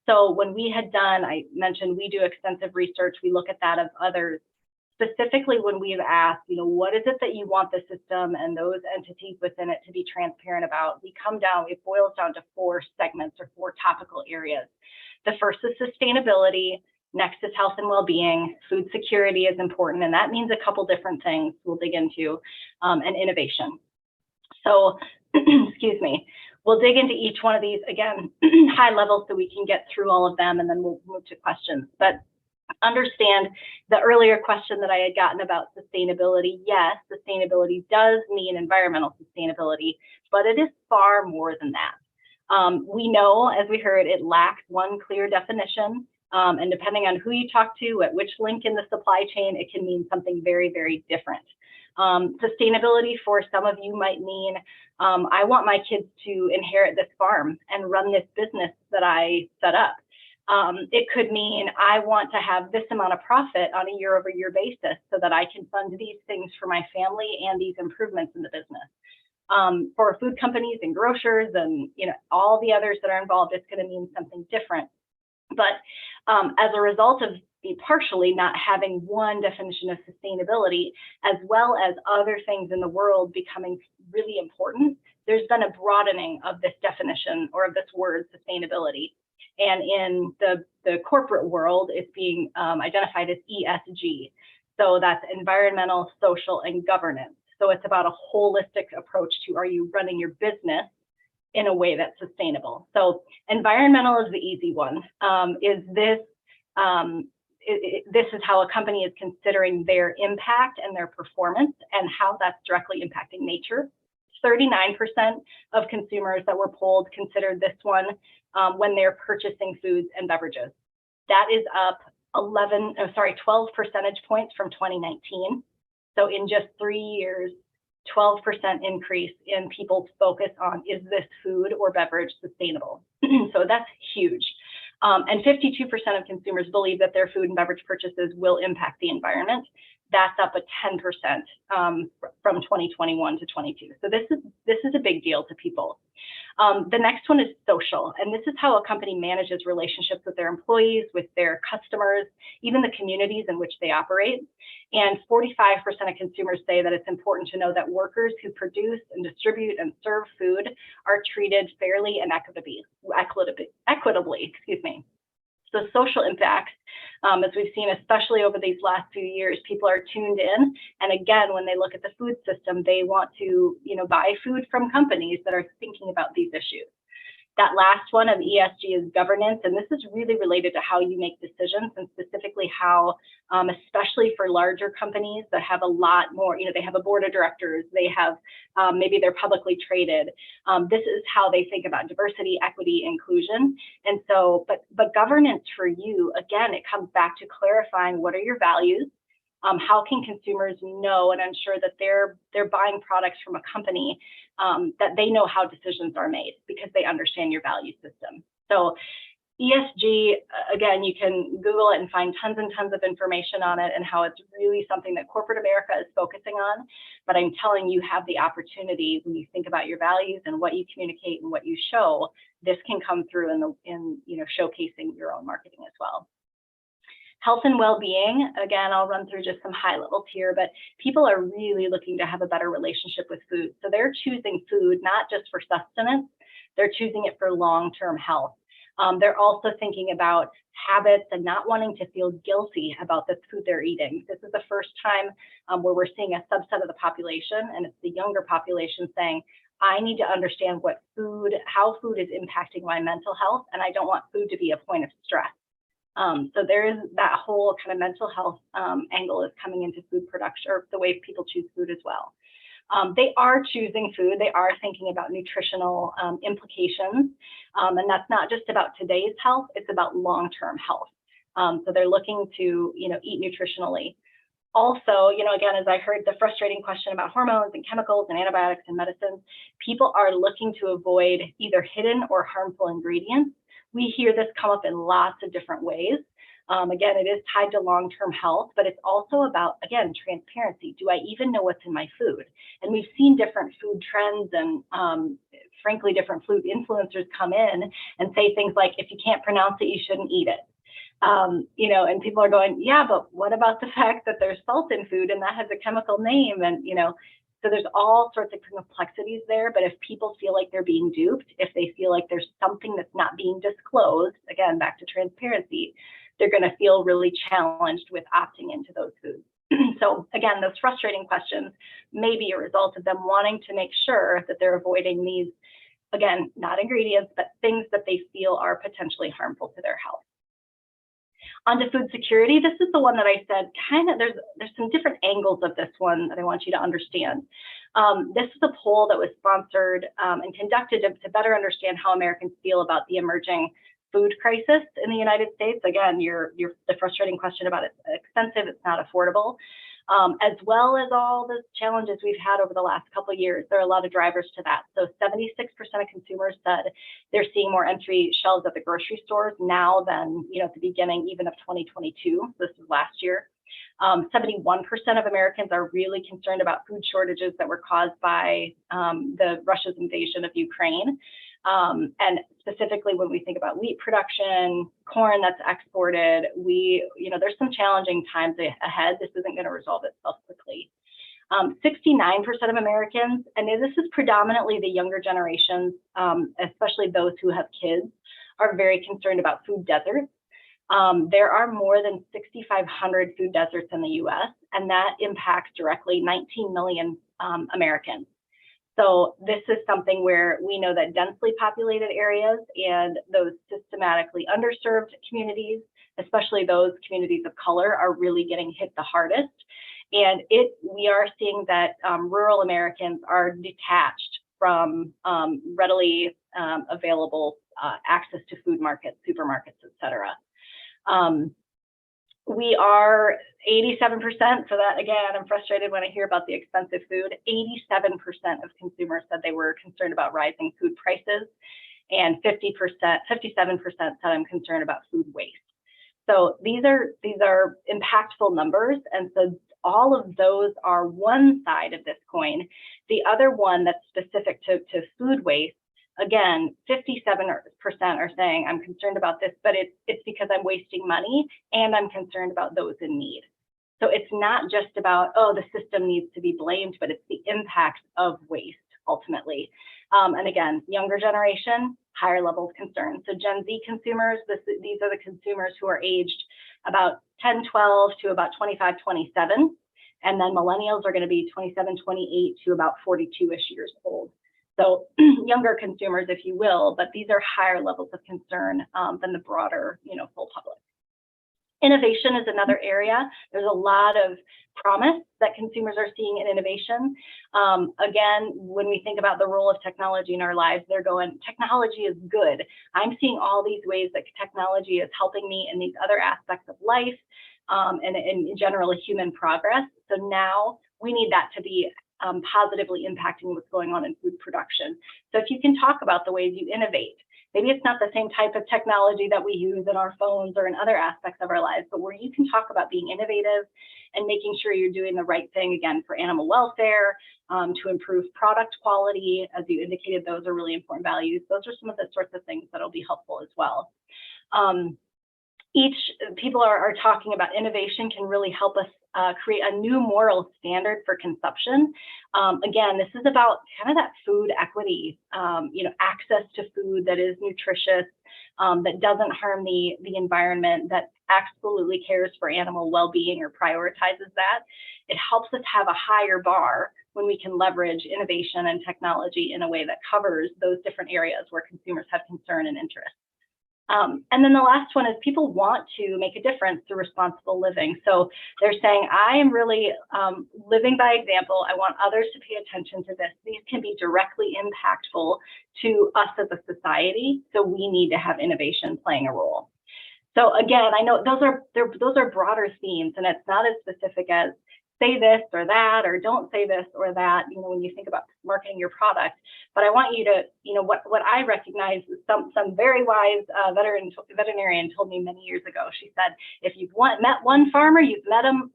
So when we had done, I mentioned we do extensive research. We look at that of others. Specifically, when we've asked, what is it that you want the system and those entities within it to be transparent about, it boils down to 4 segments or 4 topical areas. The first is sustainability. Next is health and well-being. Food security is important, and that means a couple different things we'll dig into, and innovation. So, excuse me. We'll dig into each one of these, again, high level so we can get through all of them, and then we'll move to questions. But understand the earlier question that I had gotten about sustainability. Yes, sustainability does mean environmental sustainability, but it is far more than that. We know, as we heard, it lacks one clear definition. And depending on who you talk to, at which link in the supply chain, it can mean something very, very different. Sustainability for some of you might mean, I want my kids to inherit this farm and run this business that I set up. It could mean I want to have this amount of profit on a year-over-year basis so that I can fund these things for my family and these improvements in the business. For food companies and grocers and all the others that are involved, it's going to mean something different. But as a result of partially not having one definition of sustainability, as well as other things in the world becoming really important, there's been a broadening of this definition or of this word sustainability. And in the corporate world, it's being identified as ESG. So that's environmental, social, and governance. So it's about a holistic approach to, are you running your business in a way that's sustainable. So environmental is the easy one. This is how a company is considering their impact and their performance and how that's directly impacting nature. 39% of consumers that were polled considered this one when they're purchasing foods and beverages. That is up 12 percentage points from 2019. So in just 3 years, 12% increase in people's focus on, is this food or beverage sustainable? So that's huge. And 52% of consumers believe that their food and beverage purchases will impact the environment. That's up 10% from 2021 to 22. So this is a big deal to people. The next one is social, and this is how a company manages relationships with their employees, with their customers, even the communities in which they operate. And 45% of consumers say that it's important to know that workers who produce and distribute and serve food are treated fairly and equitably. So social impact, as we've seen, especially over these last few years, people are tuned in. And again, when they look at the food system, they want to, buy food from companies that are thinking about these issues. That last one of ESG is governance, and this is really related to how you make decisions, and specifically how, especially for larger companies that have a lot more, they have a board of directors, they have, maybe they're publicly traded. This is how they think about diversity, equity, inclusion. And so, but governance for you, again, it comes back to clarifying what are your values. How can consumers know and ensure that they're buying products from a company that they know how decisions are made because they understand your value system. So ESG, again, you can Google it and find tons and tons of information on it and how it's really something that corporate America is focusing on. But I'm telling you, have the opportunity when you think about your values and what you communicate and what you show, this can come through in showcasing your own marketing as well. Health and well-being, again, I'll run through just some high levels here, but people are really looking to have a better relationship with food. So they're choosing food, not just for sustenance, they're choosing it for long-term health. They're also thinking about habits and not wanting to feel guilty about the food they're eating. This is the first time where we're seeing a subset of the population, and it's the younger population saying, I need to understand how food is impacting my mental health, and I don't want food to be a point of stress. So there is that whole kind of mental health angle is coming into food production, or the way people choose food as well. They are choosing food. They are thinking about nutritional implications. And that's not just about today's health, it's about long-term health. So they're looking to, eat nutritionally. Also, again, as I heard the frustrating question about hormones and chemicals and antibiotics and medicines, people are looking to avoid either hidden or harmful ingredients. We hear this come up in lots of different ways. Again, it is tied to long-term health, but it's also about, again, transparency. Do I even know what's in my food? And we've seen different food trends and, frankly, different food influencers come in and say things like, if you can't pronounce it, you shouldn't eat it. And people are going, yeah, but what about the fact that there's salt in food and that has a chemical name? And, so there's all sorts of complexities there, but if people feel like they're being duped, if they feel like there's something that's not being disclosed, again, back to transparency, they're going to feel really challenged with opting into those foods. So again, those frustrating questions may be a result of them wanting to make sure that they're avoiding these, again, not ingredients, but things that they feel are potentially harmful to their health. Onto food security, this is the one that I said there's some different angles of this one that I want you to understand. This is a poll that was sponsored and conducted to better understand how Americans feel about the emerging food crisis in the United States. Again, the frustrating question about it's expensive, it's not affordable, as well as all the challenges we've had over the last couple of years. There are a lot of drivers to that. So 76% of consumers said they're seeing more empty shelves at the grocery stores now than at the beginning even of 2022. This is last year. 71% of Americans are really concerned about food shortages that were caused by Russia's invasion of Ukraine. And specifically when we think about wheat production, corn that's exported, there's some challenging times ahead. This isn't going to resolve itself quickly. 69% of Americans, and this is predominantly the younger generations, especially those who have kids, are very concerned about food deserts. There are more than 6,500 food deserts in the US, and that impacts directly 19 million Americans. So this is something where we know that densely populated areas and those systematically underserved communities, especially those communities of color, are really getting hit the hardest. And we are seeing that rural Americans are detached from readily available access to food markets, supermarkets, et cetera. We are 87%, so that, again, I'm frustrated when I hear about the expensive food. 87% of consumers said they were concerned about rising food prices, and 57% said I'm concerned about food waste. So these are impactful numbers, and so all of those are one side of this coin. The other one that's specific to food waste, again, 57% are saying I'm concerned about this, but it's because I'm wasting money and I'm concerned about those in need. So it's not just about, oh, the system needs to be blamed, but it's the impacts of waste ultimately. And again, younger generation, higher level of concern. So Gen Z consumers, these are the consumers who are aged about 10, 12 to about 25, 27. And then millennials are going to be 27, 28 to about 42-ish years old. So younger consumers, if you will, but these are higher levels of concern than the broader, full public. Innovation is another area. There's a lot of promise that consumers are seeing in innovation. Again, when we think about the role of technology in our lives, they're going, technology is good. I'm seeing all these ways that technology is helping me in these other aspects of life and in general human progress. So now we need that to be positively impacting what's going on in food production. So if you can talk about the ways you innovate, maybe it's not the same type of technology that we use in our phones or in other aspects of our lives, but where you can talk about being innovative and making sure you're doing the right thing, again, for animal welfare, to improve product quality. As you indicated, those are really important values. Those are some of the sorts of things that'll be helpful as well. People are talking about innovation can really help us create a new moral standard for consumption. Again, this is about kind of that food equity, access to food that is nutritious, that doesn't harm the environment, that absolutely cares for animal well-being or prioritizes that. It helps us have a higher bar when we can leverage innovation and technology in a way that covers those different areas where consumers have concern and interest. And then the last one is people want to make a difference through responsible living. So they're saying, I am really living by example. I want others to pay attention to this. These can be directly impactful to us as a society. So we need to have innovation playing a role. So again, I know those are broader themes, and it's not as specific as say this or that, or don't say this or that, when you think about marketing your product. But I want you to, what I recognize is some very wise veterinarian told me many years ago. She said, if you've met one farmer, you've met him,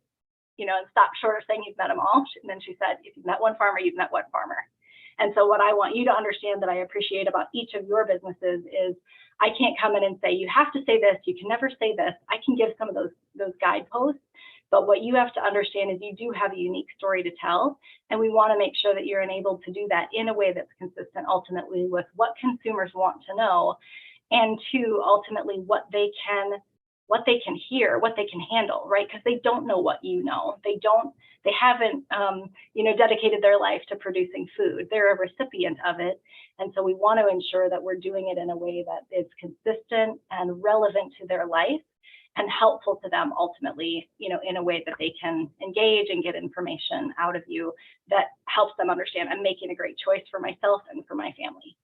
and stop short of saying you've met them all. And then she said, if you've met one farmer, you've met one farmer. And so what I want you to understand that I appreciate about each of your businesses is I can't come in and say, you have to say this, you can never say this. I can give some of those guideposts. But what you have to understand is you do have a unique story to tell, and we want to make sure that you're enabled to do that in a way that's consistent ultimately with what consumers want to know, and to ultimately what they can hear, what they can handle, right? Because they don't know what you know. They haven't dedicated their life to producing food. They're a recipient of it. And so we want to ensure that we're doing it in a way that is consistent and relevant to their life, and helpful to them ultimately, in a way that they can engage and get information out of you that helps them understand I'm making a great choice for myself and for my family.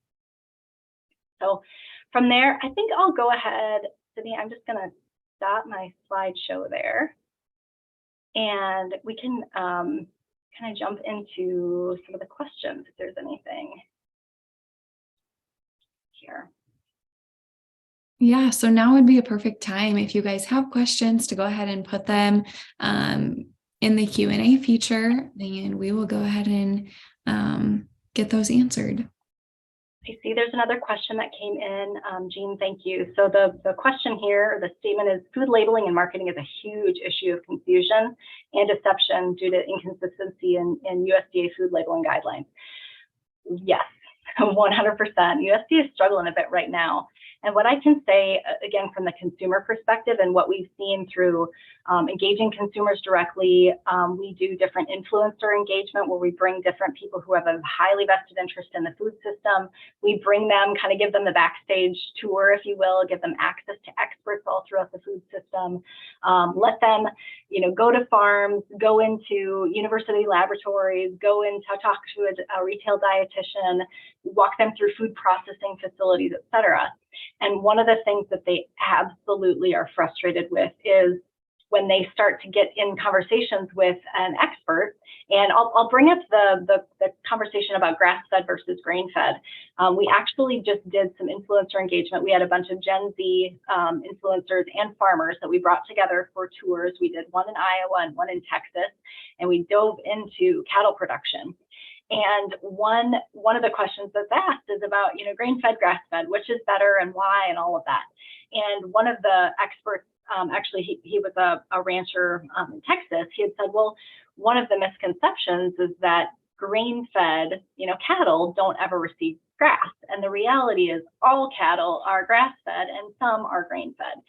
So from there, I think I'll go ahead, Sydney, I'm just going to stop my slideshow there, and we can kind of jump into some of the questions if there's anything here. Yeah, so now would be a perfect time if you guys have questions to go ahead and put them in the Q&A feature, and we will go ahead and get those answered. I see there's another question that came in. Jean, thank you. So the question here, the statement is, food labeling and marketing is a huge issue of confusion and deception due to inconsistency in USDA food labeling guidelines. Yes, 100%. USDA is struggling a bit right now. And what I can say, again, from the consumer perspective and what we've seen through engaging consumers directly, we do different influencer engagement where we bring different people who have a highly vested interest in the food system. We bring them, kind of give them the backstage tour, if you will, give them access to experts all throughout the food system, let them, go to farms, go into university laboratories, go into talk to a retail dietitian, walk them through food processing facilities, et cetera. And one of the things that they absolutely are frustrated with is when they start to get in conversations with an expert, and I'll bring up the conversation about grass-fed versus grain-fed. We actually just did some influencer engagement. We had a bunch of Gen Z influencers and farmers that we brought together for tours. We did one in Iowa and one in Texas, and we dove into cattle production. And one of the questions that's asked is about, grain-fed, grass-fed, which is better and why and all of that. And one of the experts, actually, he was a rancher in Texas. He had said, well, one of the misconceptions is that grain-fed, cattle don't ever receive grass. And the reality is all cattle are grass-fed and some are grain-fed.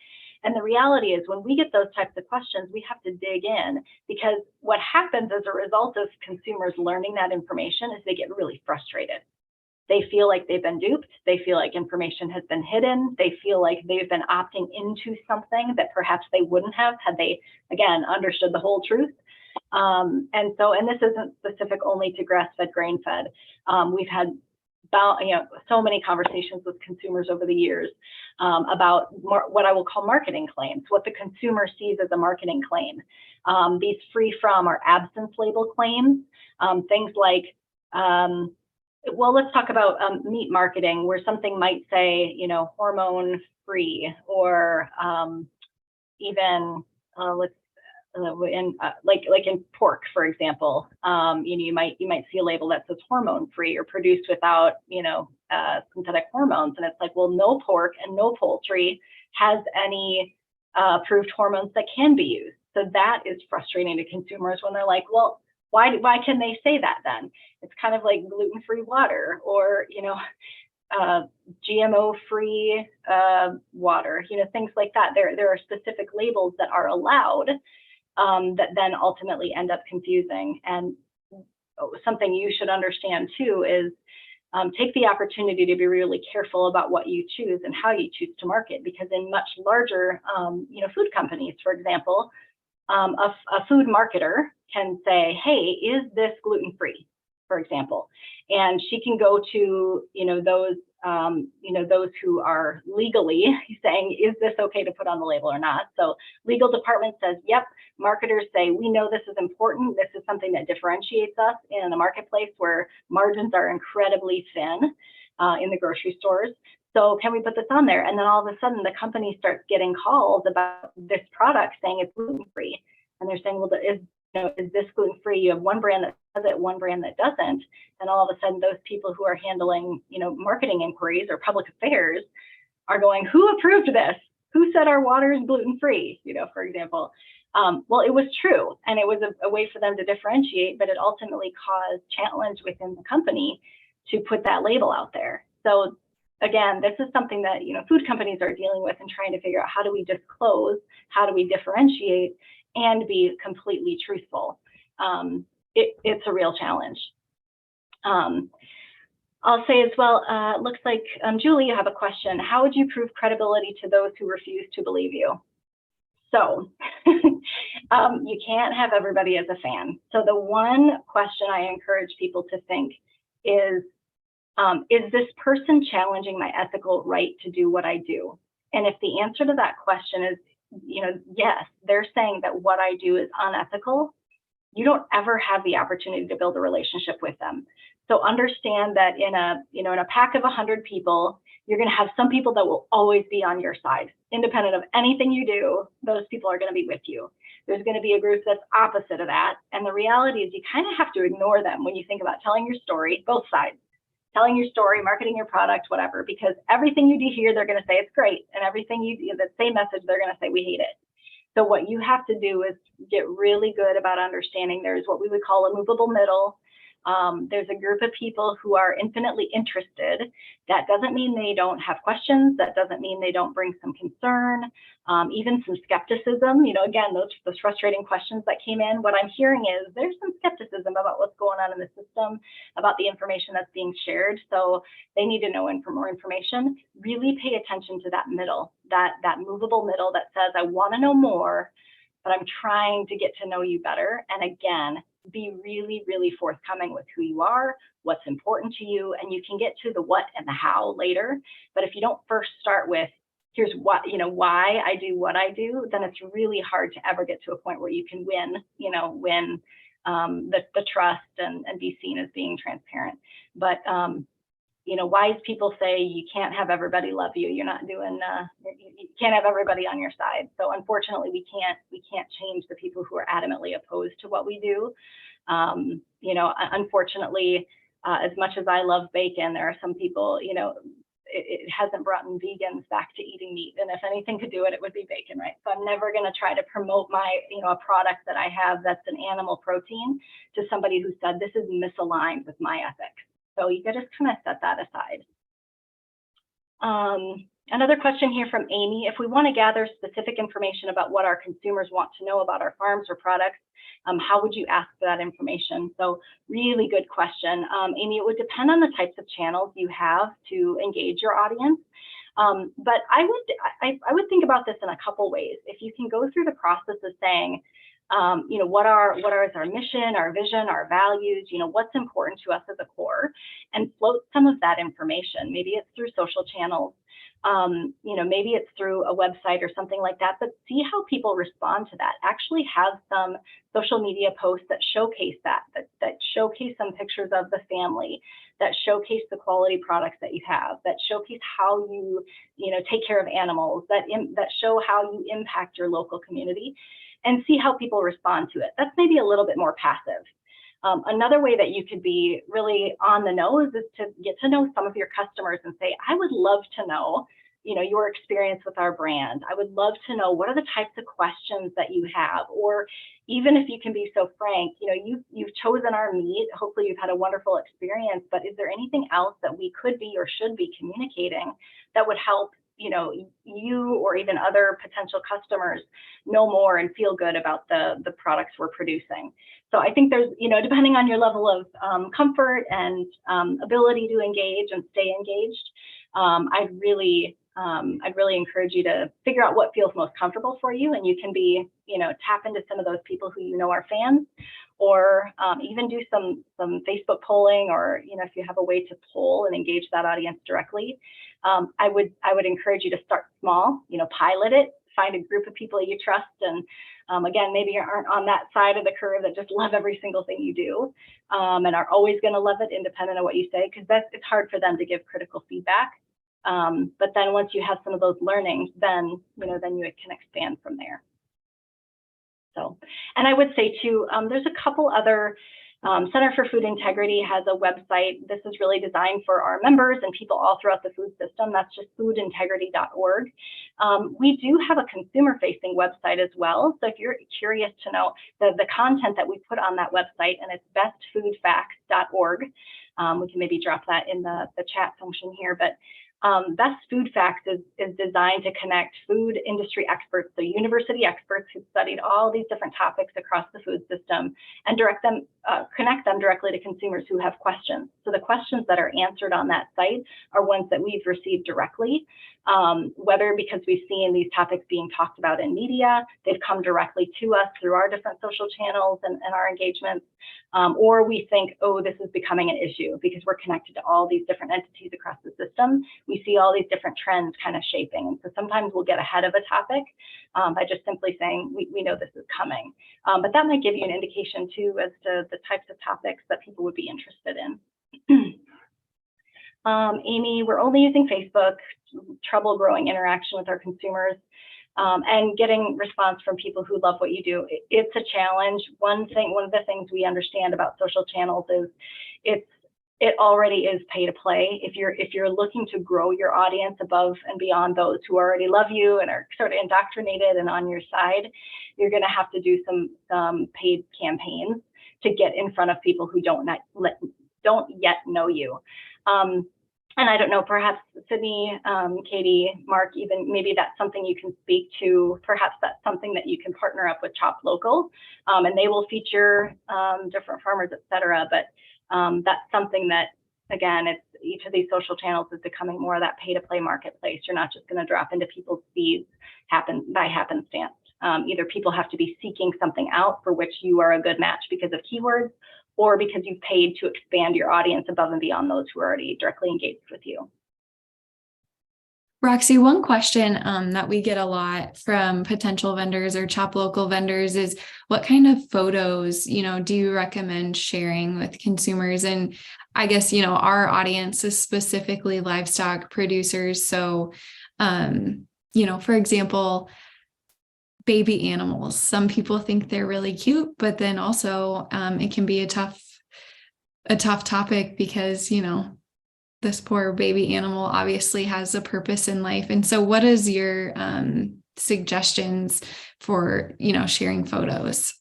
And the reality is when we get those types of questions, we have to dig in, because what happens as a result of consumers learning that information is they get really frustrated. They feel like they've been duped. They feel like information has been hidden. They feel like they've been opting into something that perhaps they wouldn't have had they, again, understood the whole truth. And this isn't specific only to grass-fed, grain-fed. We've had so many conversations with consumers over the years about what I will call marketing claims, what the consumer sees as a marketing claim. These free from or absence label claims, things like, well, let's talk about meat marketing, where something might say, hormone free, or even like in pork, for example, you might see a label that says hormone free or produced without synthetic hormones, and it's like, well, no pork and no poultry has any approved hormones that can be used. So that is frustrating to consumers when they're like, well, why can they say that then? It's kind of like gluten-free water, or GMO-free water, things like that. There are specific labels that are allowed that then ultimately end up confusing. And something you should understand too is take the opportunity to be really careful about what you choose and how you choose to market, because in much larger food companies, for example, a food marketer can say, hey, is this gluten-free, for example, and she can go to those who are legally saying, is this okay to put on the label or not? So legal department says, yep. Marketers say, we know this is important. This is something that differentiates us in a marketplace where margins are incredibly thin in the grocery stores. So can we put this on there? And then all of a sudden the company starts getting calls about this product saying it's gluten-free. And they're saying, well, is this gluten-free? You have one brand that does it, one brand that doesn't. And all of a sudden those people who are handling, marketing inquiries or public affairs are going, who approved this? Who said our water is gluten-free, for example? Well, it was true. And it was a way for them to differentiate, but it ultimately caused challenge within the company to put that label out there. So again, this is something that, food companies are dealing with and trying to figure out, how do we disclose? How do we differentiate and be completely truthful? It's a real challenge. I'll say as well, looks like, Julie, you have a question. How would you prove credibility to those who refuse to believe you? So you can't have everybody as a fan. So the one question I encourage people to think is this person challenging my ethical right to do what I do? And if the answer to that question is, yes, they're saying that what I do is unethical, you don't ever have the opportunity to build a relationship with them. So understand that in a pack of 100 people, you're going to have some people that will always be on your side. Independent of anything you do, those people are going to be with you. There's going to be a group that's opposite of that. And the reality is you kind of have to ignore them when you think about telling your story, both sides. Telling your story, marketing your product, whatever, because everything you do here, they're going to say it's great. And everything you do, the same message, they're going to say we hate it. So what you have to do is get really good about understanding there's what we would call a movable middle. There's a group of people who are infinitely interested. That doesn't mean they don't have questions. That doesn't mean they don't bring some concern, even some skepticism. Again, those frustrating questions that came in. What I'm hearing is there's some skepticism about what's going on in the system, about the information that's being shared. So they need to know more information. Really pay attention to that middle, that movable middle that says, I want to know more, but I'm trying to get to know you better. And again, be really, really forthcoming with who you are, what's important to you, and you can get to the what and the how later. But if you don't first start with, here's what, why I do what I do, then it's really hard to ever get to a point where you can win the trust and be seen as being transparent. But wise people say you can't have everybody love you. You're not doing, you can't have everybody on your side. So unfortunately, we can't change the people who are adamantly opposed to what we do. Unfortunately, as much as I love bacon, there are some people, it hasn't brought in vegans back to eating meat. And if anything could do it, it would be bacon, right? So I'm never going to try to promote a product that I have that's an animal protein to somebody who said this is misaligned with my ethics. So you could just kind of set that aside. Another question here from Amy. If we want to gather specific information about what our consumers want to know about our farms or products, how would you ask for that information? So really good question. Amy, it would depend on the types of channels you have to engage your audience. But I would think about this in a couple ways. If you can go through the process of saying, what is our mission, our vision, our values, what's important to us at the core, and float some of that information. Maybe it's through social channels, maybe it's through a website or something like that, but see how people respond to that. Actually have some social media posts that showcase that showcase some pictures of the family, that showcase the quality products that you have, that showcase how you, take care of animals, that show how you impact your local community, and see how people respond to it. That's maybe a little bit more passive. Another way that you could be really on the nose is to get to know some of your customers and say, I would love to know, your experience with our brand. I would love to know what are the types of questions that you have, or even if you can be so frank, you've chosen our meat. Hopefully you've had a wonderful experience, but is there anything else that we could be or should be communicating that would help you or even other potential customers know more and feel good about the products we're producing? So I think there's, depending on your level of comfort and ability to engage and stay engaged, I'd really encourage you to figure out what feels most comfortable for you, and you can be, tap into some of those people who are fans, or even do some Facebook polling, or if you have a way to poll and engage that audience directly. I would encourage you to start small, pilot it, find a group of people you trust, and again, maybe you aren't on that side of the curve that just love every single thing you do, and are always going to love it independent of what you say, because it's hard for them to give critical feedback. But then once you have some of those learnings, then you can expand from there. So, and I would say too, there's a couple other, Center for Food Integrity has a website. This is really designed for our members and people all throughout the food system. That's just foodintegrity.org. We do have a consumer-facing website as well. So if you're curious to know the content that we put on that website, and it's bestfoodfacts.org. We can maybe drop that in the chat function here, but Best Food Facts is designed to connect food industry experts, so university experts who've studied all these different topics across the food system, and connect them directly to consumers who have questions. So the questions that are answered on that site are ones that we've received directly, whether because we've seen these topics being talked about in media, they've come directly to us through our different social channels and our engagements, or we think, oh, this is becoming an issue because we're connected to all these different entities across the system. We see all these different trends kind of shaping. And so sometimes we'll get ahead of a topic by just simply saying, we know this is coming. But that might give you an indication too as to the types of topics that people would be interested in. Amy, we're only using Facebook, trouble growing interaction with our consumers, and getting response from people who love what you do. It's a challenge. One of the things we understand about social channels is it already is pay to play. If you're looking to grow your audience above and beyond those who already love you and are sort of indoctrinated and on your side, you're going to have to do some paid campaigns. to get in front of people who don't yet know you. And I don't know, perhaps Sydney, Katie, Mark, even maybe that's something you can speak to. Perhaps that's something that you can partner up with Shop Local, and they will feature different farmers, et cetera. But that's something that, again, it's each of these social channels is becoming more of that pay-to-play marketplace. You're not just going to drop into people's feeds by happenstance. Either people have to be seeking something out for which you are a good match because of keywords, or because you've paid to expand your audience above and beyond those who are already directly engaged with you. Roxy, one question that we get a lot from potential vendors or Shop Local vendors is what kind of photos, do you recommend sharing with consumers? And I guess, our audience is specifically livestock producers. So, for example, baby animals, some people think they're really cute, but then also it can be a tough topic because, this poor baby animal obviously has a purpose in life. And so what is your suggestions for, sharing photos?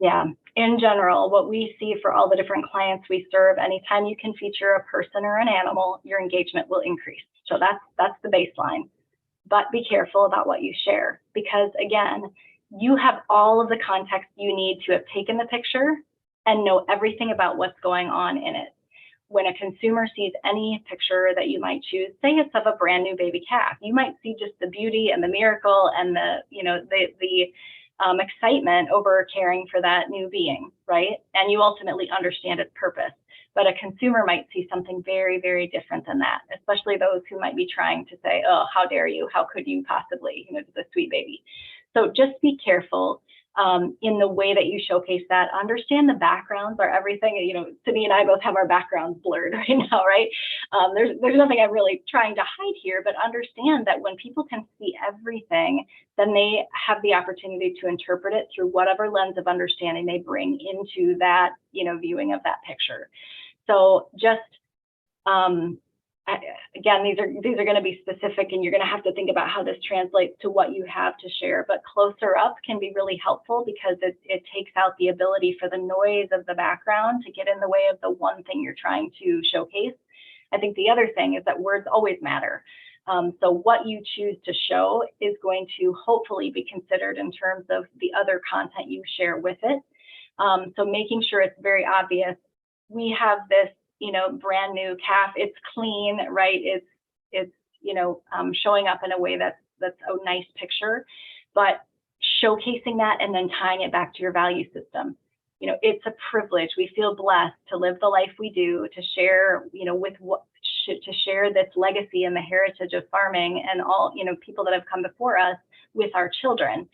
Yeah, in general, what we see for all the different clients we serve, anytime you can feature a person or an animal, your engagement will increase. So that's the baseline. But be careful about what you share, because again, you have all of the context you need to have taken the picture and know everything about what's going on in it. When a consumer sees any picture that you might choose, say it's of a brand new baby calf, you might see just the beauty and the miracle and the excitement over caring for that new being, right? And you ultimately understand its purpose. But a consumer might see something very, very different than that, especially those who might be trying to say, oh, how dare you? How could you possibly, the sweet baby. So just be careful in the way that you showcase that. Understand the backgrounds are everything. Sydney and I both have our backgrounds blurred right now, right? There's nothing I'm really trying to hide here, but understand that when people can see everything, then they have the opportunity to interpret it through whatever lens of understanding they bring into that, viewing of that picture. So just, again, these are going to be specific, and you're going to have to think about how this translates to what you have to share. But closer up can be really helpful because it takes out the ability for the noise of the background to get in the way of the one thing you're trying to showcase. I think the other thing is that words always matter. So what you choose to show is going to hopefully be considered in terms of the other content you share with it. So making sure it's very obvious. We have this, brand new calf. It's clean, right? It's showing up in a way that's a nice picture, but showcasing that and then tying it back to your value system. It's a privilege. We feel blessed to live the life we do, to share, to share this legacy and the heritage of farming and all, people that have come before us with our children,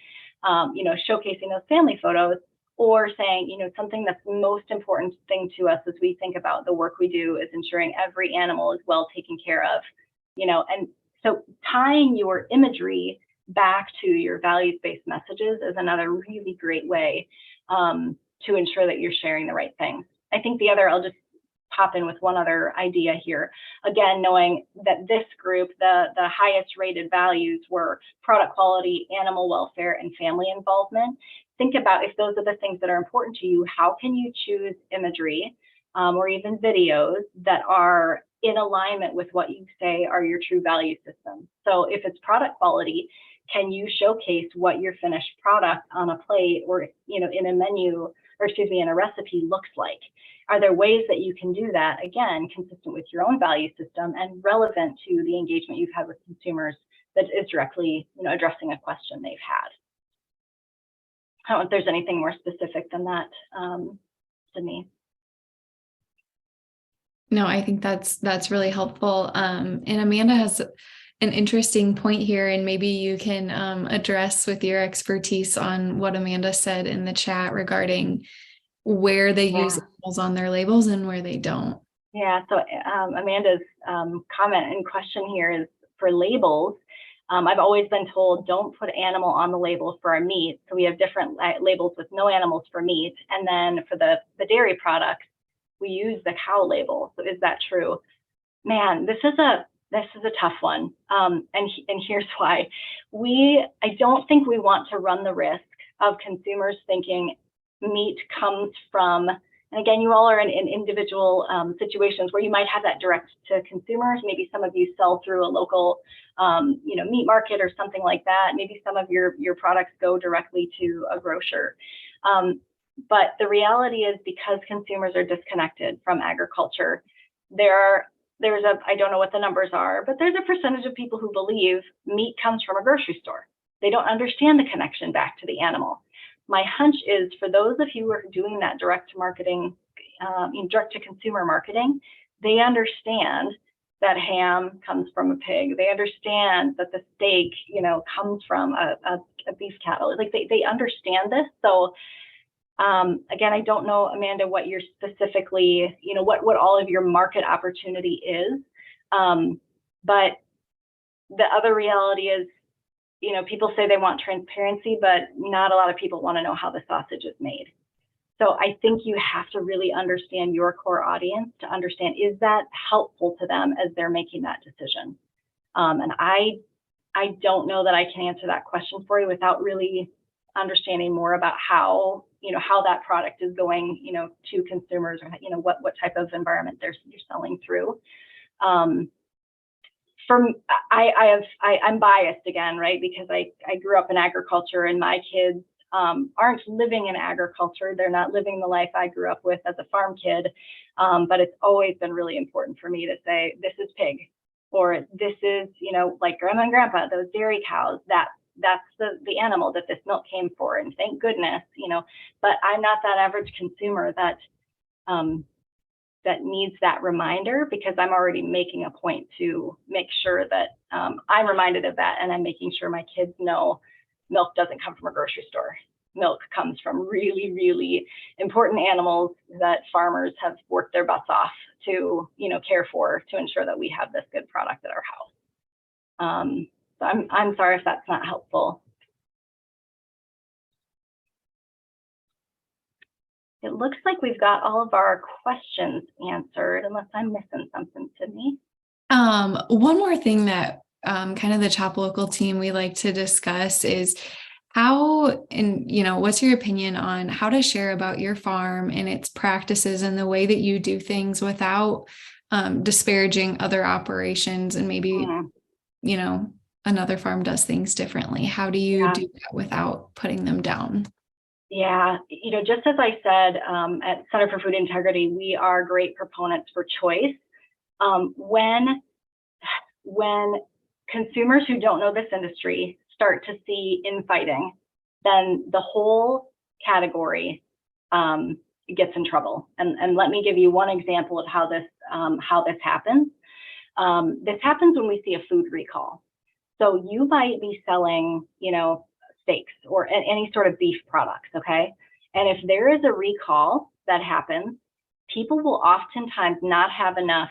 showcasing those family photos. Or saying, something that's the most important thing to us as we think about the work we do is ensuring every animal is well taken care of, and so tying your imagery back to your values-based messages is another really great way to ensure that you're sharing the right things. I think the other, I'll just pop in with one other idea here. Again, knowing that this group, the highest rated values were product quality, animal welfare, and family involvement. Think about if those are the things that are important to you, how can you choose imagery or even videos that are in alignment with what you say are your true value system? So if it's product quality, can you showcase what your finished product on a plate or in a menu, or in a recipe looks like? Are there ways that you can do that, again, consistent with your own value system and relevant to the engagement you've had with consumers that is directly addressing a question they've had? I don't know if there's anything more specific than that, Sydney. No, I think that's really helpful. And Amanda has an interesting point here, and maybe you can address with your expertise on what Amanda said in the chat regarding where they use animals on their labels and where they don't. Yeah, so Amanda's comment and question here is for labels. I've always been told don't put animal on the label for our meat. So we have different labels with no animals for meat. And then for the dairy products, we use the cow label. So is that true? Man, this is a tough one. And here's why. I don't think we want to run the risk of consumers thinking meat comes from, and again, you all are in individual situations where you might have that direct to consumers. Maybe some of you sell through a local, meat market or something like that. Maybe some of your products go directly to a grocer. But the reality is, because consumers are disconnected from agriculture, there's a, I don't know what the numbers are, but there's a percentage of people who believe meat comes from a grocery store. They don't understand the connection back to the animal. My hunch is, for those of you who are doing that direct to marketing, direct to consumer marketing, they understand that ham comes from a pig. They understand that the steak, comes from a beef cattle. Like they understand this. So again, I don't know, Amanda, what you're specifically, what all of your market opportunity is. But the other reality is, people say they want transparency, but not a lot of people want to know how the sausage is made. So I think you have to really understand your core audience to understand, is that helpful to them as they're making that decision? And I don't know that I can answer that question for you without really understanding more about how that product is going, to consumers, or, what type of environment you're selling through. I'm biased again, right? Because I grew up in agriculture, and my kids aren't living in agriculture. They're not living the life I grew up with as a farm kid. But it's always been really important for me to say, this is pig, or this is, like grandma and grandpa, those dairy cows, that's the animal that this milk came for. And thank goodness, but I'm not that average consumer that needs that reminder, because I'm already making a point to make sure that I'm reminded of that, and I'm making sure my kids know milk doesn't come from a grocery store. Milk comes from really, really important animals that farmers have worked their butts off to, care for, to ensure that we have this good product at our house. So I'm sorry if that's not helpful. It looks like we've got all of our questions answered, unless I'm missing something, Sydney. One more thing that kind of the Chop Local team we like to discuss is how, and what's your opinion on how to share about your farm and its practices and the way that you do things without disparaging other operations, and maybe another farm does things differently. How do you do that without putting them down? Yeah, just as I said, at Center for Food Integrity, we are great proponents for choice. When consumers who don't know this industry start to see infighting, then the whole category gets in trouble. And let me give you one example of how this happens. This happens when we see a food recall. So you might be selling, steaks or any sort of beef products, okay? And if there is a recall that happens, people will oftentimes not have enough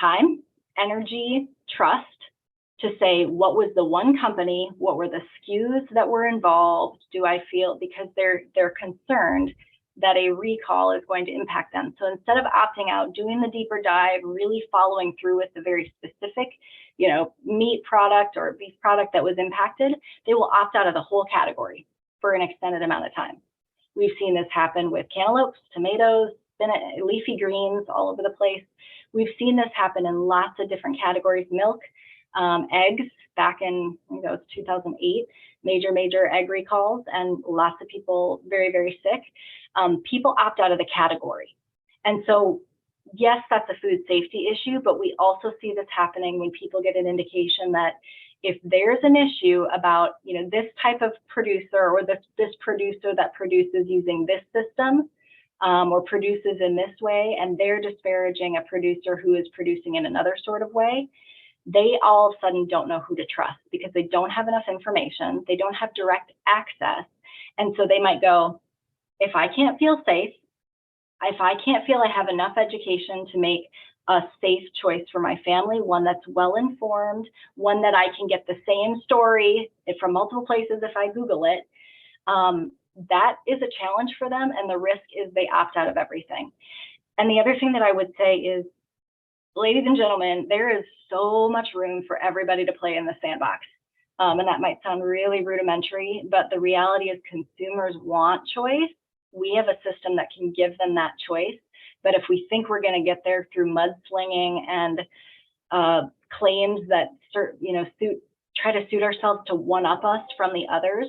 time, energy, trust to say, what was the one company, what were the SKUs that were involved? Do I feel, because they're concerned that a recall is going to impact them. So instead of opting out, doing the deeper dive, really following through with the very specific, meat product or beef product that was impacted, they will opt out of the whole category for an extended amount of time. We've seen this happen with cantaloupes, tomatoes, spinach, leafy greens all over the place. We've seen this happen in lots of different categories. Milk, eggs, back in 2008, major egg recalls, and lots of people very, very sick. People opt out of the category. And so, yes, that's a food safety issue, but we also see this happening when people get an indication that if there's an issue about, this type of producer, or this producer that produces using this system, or produces in this way, and they're disparaging a producer who is producing in another sort of way, they all of a sudden don't know who to trust, because they don't have enough information, they don't have direct access. And so they might go, if I can't feel safe, if I can't feel I have enough education to make a safe choice for my family, one that's well-informed, one that I can get the same story from multiple places if I Google it, that is a challenge for them. And the risk is they opt out of everything. And the other thing that I would say is, ladies and gentlemen, there is so much room for everybody to play in the sandbox. And that might sound really rudimentary, but the reality is consumers want choice. we have a system that can give them that choice. But if we think we're going to get there through mudslinging and claims that try to suit ourselves to one-up us from the others,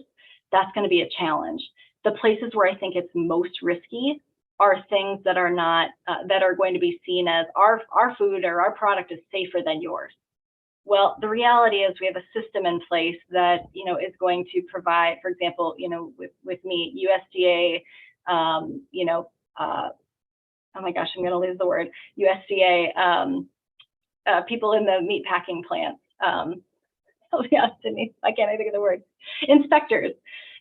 that's going to be a challenge. The places where I think it's most risky are things that are not that are going to be seen as our food or our product is safer than yours. Well, the reality is we have a system in place that is going to provide, for example, with meat, USDA, oh my gosh, I'm going to lose the word, USDA, people in the meat packing plants. Oh yeah, Sydney, I can't think of the word. Inspectors.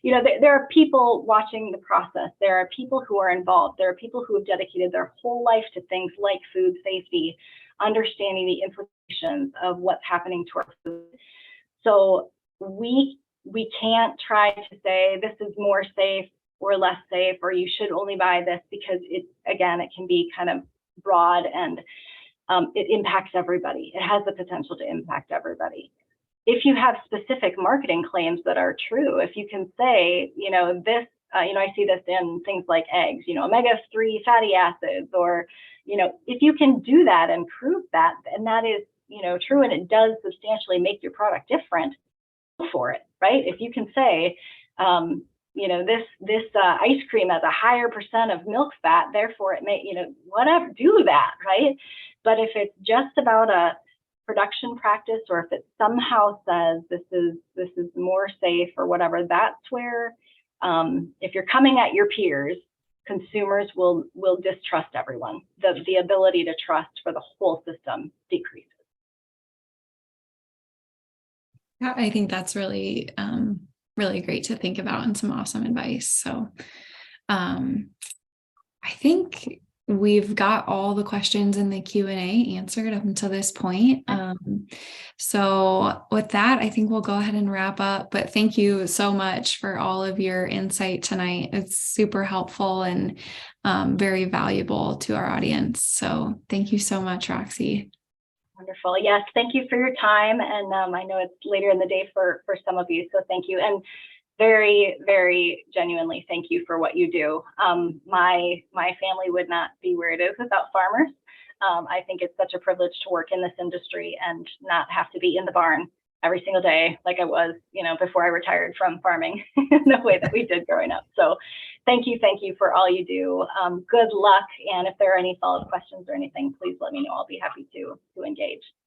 There are people watching the process. There are people who are involved. There are people who have dedicated their whole life to things like food safety, understanding the implications of what's happening to our food. So we can't try to say this is more safe or less safe, or you should only buy this, because it can be kind of broad and it impacts everybody. It has the potential to impact everybody. If you have specific marketing claims that are true, if you can say, this, I see this in things like eggs, omega-3 fatty acids, or, if you can do that and prove that, and that is, true, and it does substantially make your product different, go for it, right? If you can say, this ice cream has a higher % of milk fat, therefore it may, whatever, do that, right? But if it's just about a production practice, or if it somehow says this is more safe or whatever, that's where if you're coming at your peers, consumers will distrust everyone. The ability to trust for the whole system decreases. Yeah, I think that's really really great to think about, and some awesome advice. So I think we've got all the questions in the Q&A answered up until this point. So with that, I think we'll go ahead and wrap up. But thank you so much for all of your insight tonight. It's super helpful and very valuable to our audience. So thank you so much, Roxi. Wonderful. Yes, thank you for your time. And I know it's later in the day for some of you, so thank you. And very, very genuinely, thank you for what you do. My family would not be where it is without farmers. I think it's such a privilege to work in this industry and not have to be in the barn every single day like I was, before I retired from farming in the way that we did growing up. So thank you for all you do. Good luck. And if there are any follow-up questions or anything, please let me know. I'll be happy to engage.